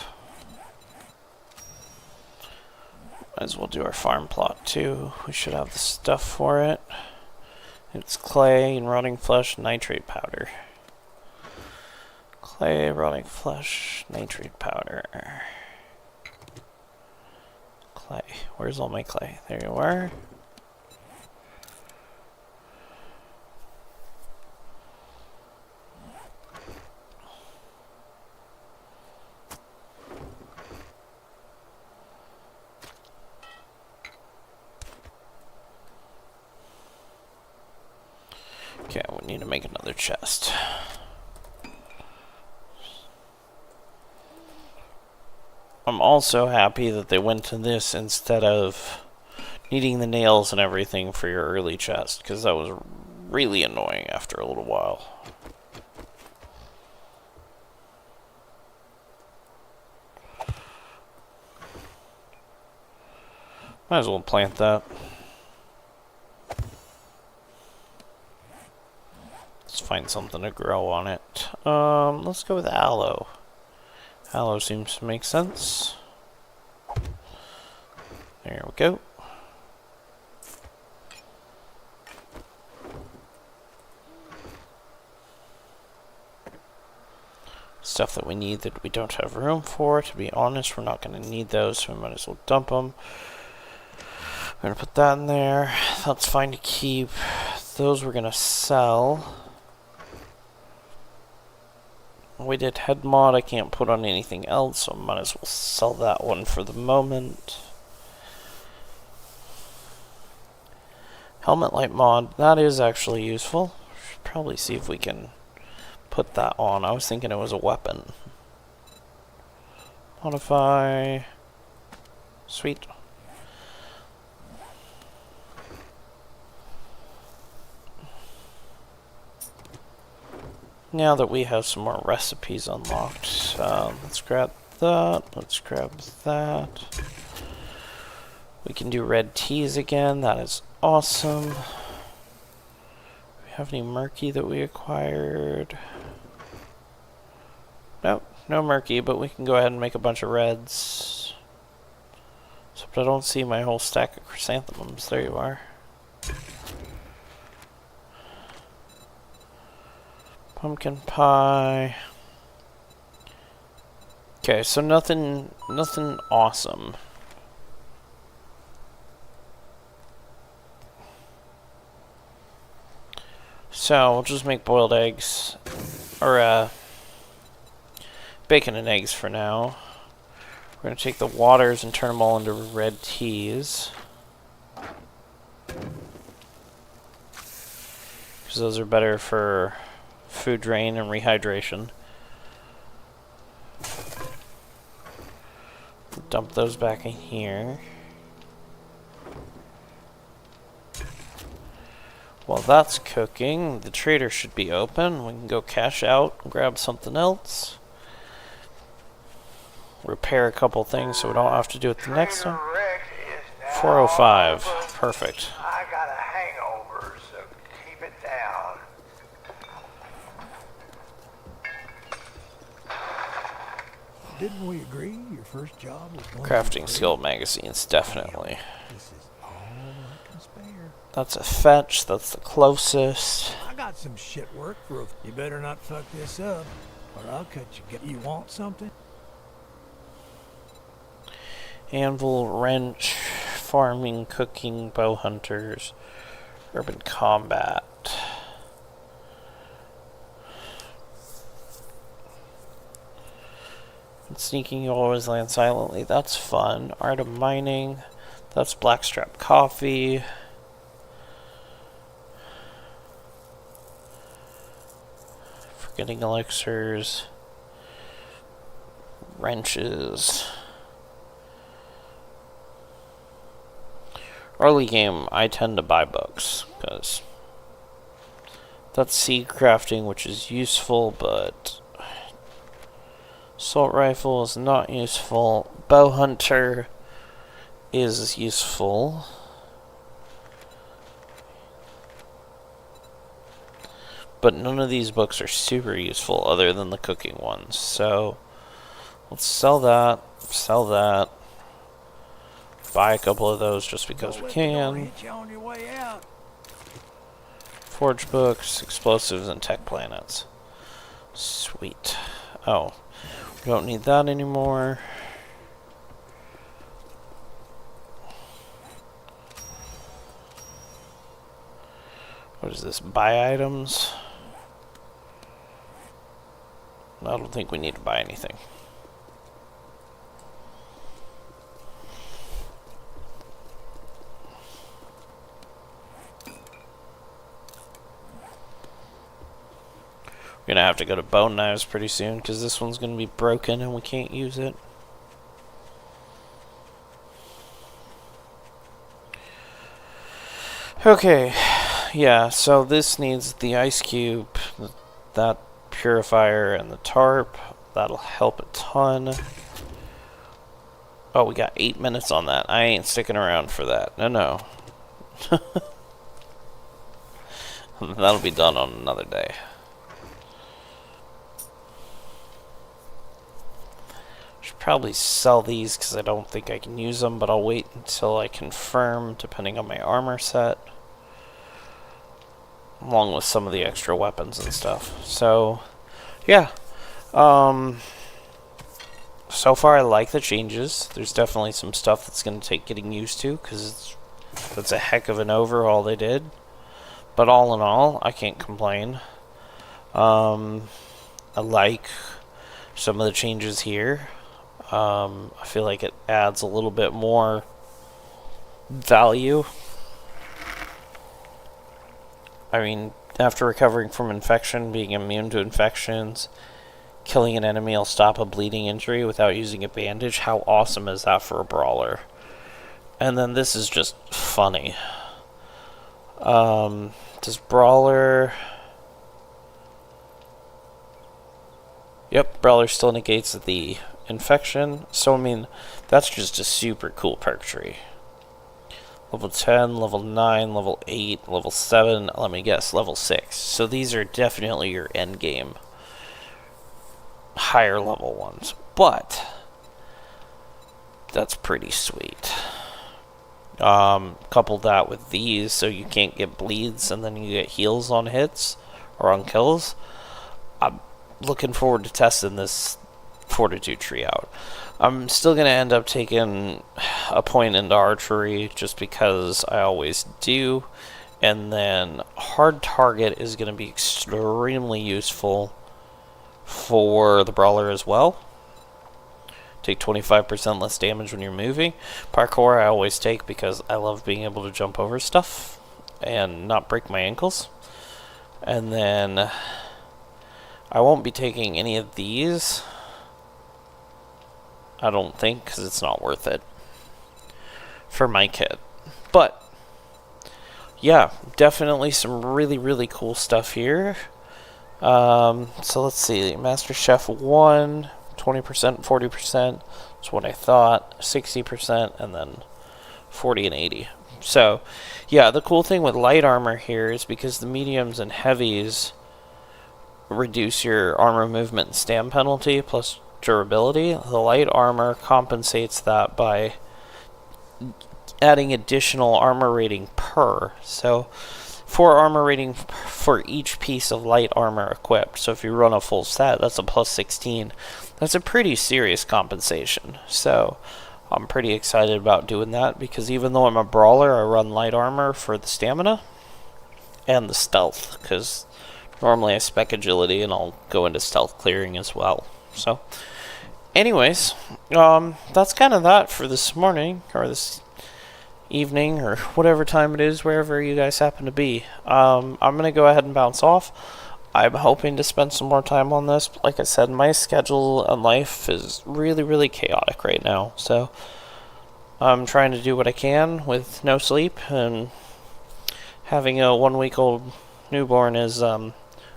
Might as well do our farm plot too. We should have the stuff for it. It's clay and rotting flesh, nitrate powder. Clay, rotting flesh, nitrate powder. Clay. Where's all my clay? There you are. Okay, we need to make another chest. I'm also happy that they went to this instead of needing the nails and everything for your early chest, because that was really annoying after a little while. Might as well plant that. Let's find something to grow on it. Let's go with aloe. Aloe seems to make sense. There we go. Stuff that we need that we don't have room for. To be honest, we're not going to need those, so we might as well dump them. We're going to put that in there. That's fine to keep. Those we're going to sell. We did head mod. I can't put on anything else, so I might as well sell that one for the moment. Helmet light mod. That is actually useful. Should probably see if we can put that on. I was thinking it was a weapon. Modify. Sweet. Now that we have some more recipes unlocked, let's grab that. Let's grab that. We can do red teas again. That is awesome. Do we have any murky that we acquired? Nope, no murky, but we can go ahead and make a bunch of reds. Except I don't see my whole stack of chrysanthemums. There you are. Pumpkin pie. Okay, so nothing awesome. So we'll just make boiled eggs, or bacon and eggs for now. We're gonna take the waters and turn them all into red teas, because those are better for food drain and rehydration. Dump those back in here. While that's cooking, the trader should be open. We can go cash out and grab something else. Repair a couple things so we don't have to do it the next time. 405. Perfect. I got a hangover, so keep it down. Didn't we agree your first job was going to Crafting be skill magazines, definitely. This is all I can spare. That's a fetch. That's the closest. I got some shit work for a... You better not fuck this up, or I'll cut you. You want something? Anvil, wrench, farming, cooking, bow hunters, urban combat. And sneaking, you always land silently. That's fun. Art of mining. That's blackstrap coffee. Forgetting elixirs. Wrenches. Early game, I tend to buy books, because that's seed crafting, which is useful, but assault rifle is not useful. Bow hunter is useful. But none of these books are super useful other than the cooking ones. So let's sell that, buy a couple of those just because we can. Forge books, explosives, and tech planets. Sweet. Oh, we don't need that anymore. What is this? Buy items? I don't think we need to buy anything. We're gonna have to go to Bone Knives pretty soon because this one's gonna be broken and we can't use it. Okay, yeah, so this needs the ice cube, that purifier, and the tarp. That'll help a ton. Oh, we got 8 minutes on that. I ain't sticking around for that. No. That'll be done on another day. Should probably sell these because I don't think I can use them, but I'll wait until I confirm, depending on my armor set. Along with some of the extra weapons and stuff. So, yeah. So far I like the changes. There's definitely some stuff that's going to take getting used to, because that's a heck of an overhaul they did. But all in all, I can't complain. I like some of the changes here. I feel like it adds a little bit more value. I mean, after recovering from infection, being immune to infections, killing an enemy will stop a bleeding injury without using a bandage. How awesome is that for a brawler? And then this is just funny. Does brawler... Yep, brawler still negates the infection. So, I mean, that's just a super cool perk tree. Level 10, level 9, level 8, level 7, let me guess, level 6. So these are definitely your end game higher level ones. But that's pretty sweet. Couple that with these so you can't get bleeds and then you get heals on hits or on kills. I'm looking forward to testing this Fortitude tree out. I'm still going to end up taking a point into archery just because I always do. And then hard target is going to be extremely useful for the brawler as well. Take 25% less damage when you're moving. Parkour I always take because I love being able to jump over stuff and not break my ankles. And then I won't be taking any of these, I don't think, because it's not worth it for my kit. But yeah, definitely some really cool stuff here. So let's see, Master Chef 1, 20%, 40%, that's what I thought, 60%, and then 40 and 80. So yeah, the cool thing with light armor here is because the mediums and heavies reduce your armor movement and stam penalty plus durability, the light armor compensates that by adding additional armor rating per. So 4 armor rating for each piece of light armor equipped. So if you run a full set, that's a plus 16. That's a pretty serious compensation. So I'm pretty excited about doing that because even though I'm a brawler, I run light armor for the stamina and the stealth, because normally I spec agility and I'll go into stealth clearing as well. So anyways, that's kind of that for this morning, or this evening, or whatever time it is, wherever you guys happen to be. I'm going to go ahead and bounce off. I'm hoping to spend some more time on this. But like I said, my schedule and life is really chaotic right now. So I'm trying to do what I can with no sleep, and having a 1-week-old newborn is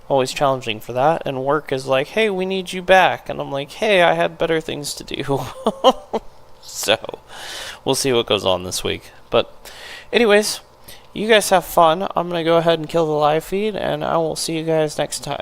always challenging for that, and work is like, hey, we need you back, and I'm like, hey, I had better things to do. So we'll see what goes on this week. But anyways, you guys have fun. I'm gonna go ahead and kill the live feed, and I will see you guys next time.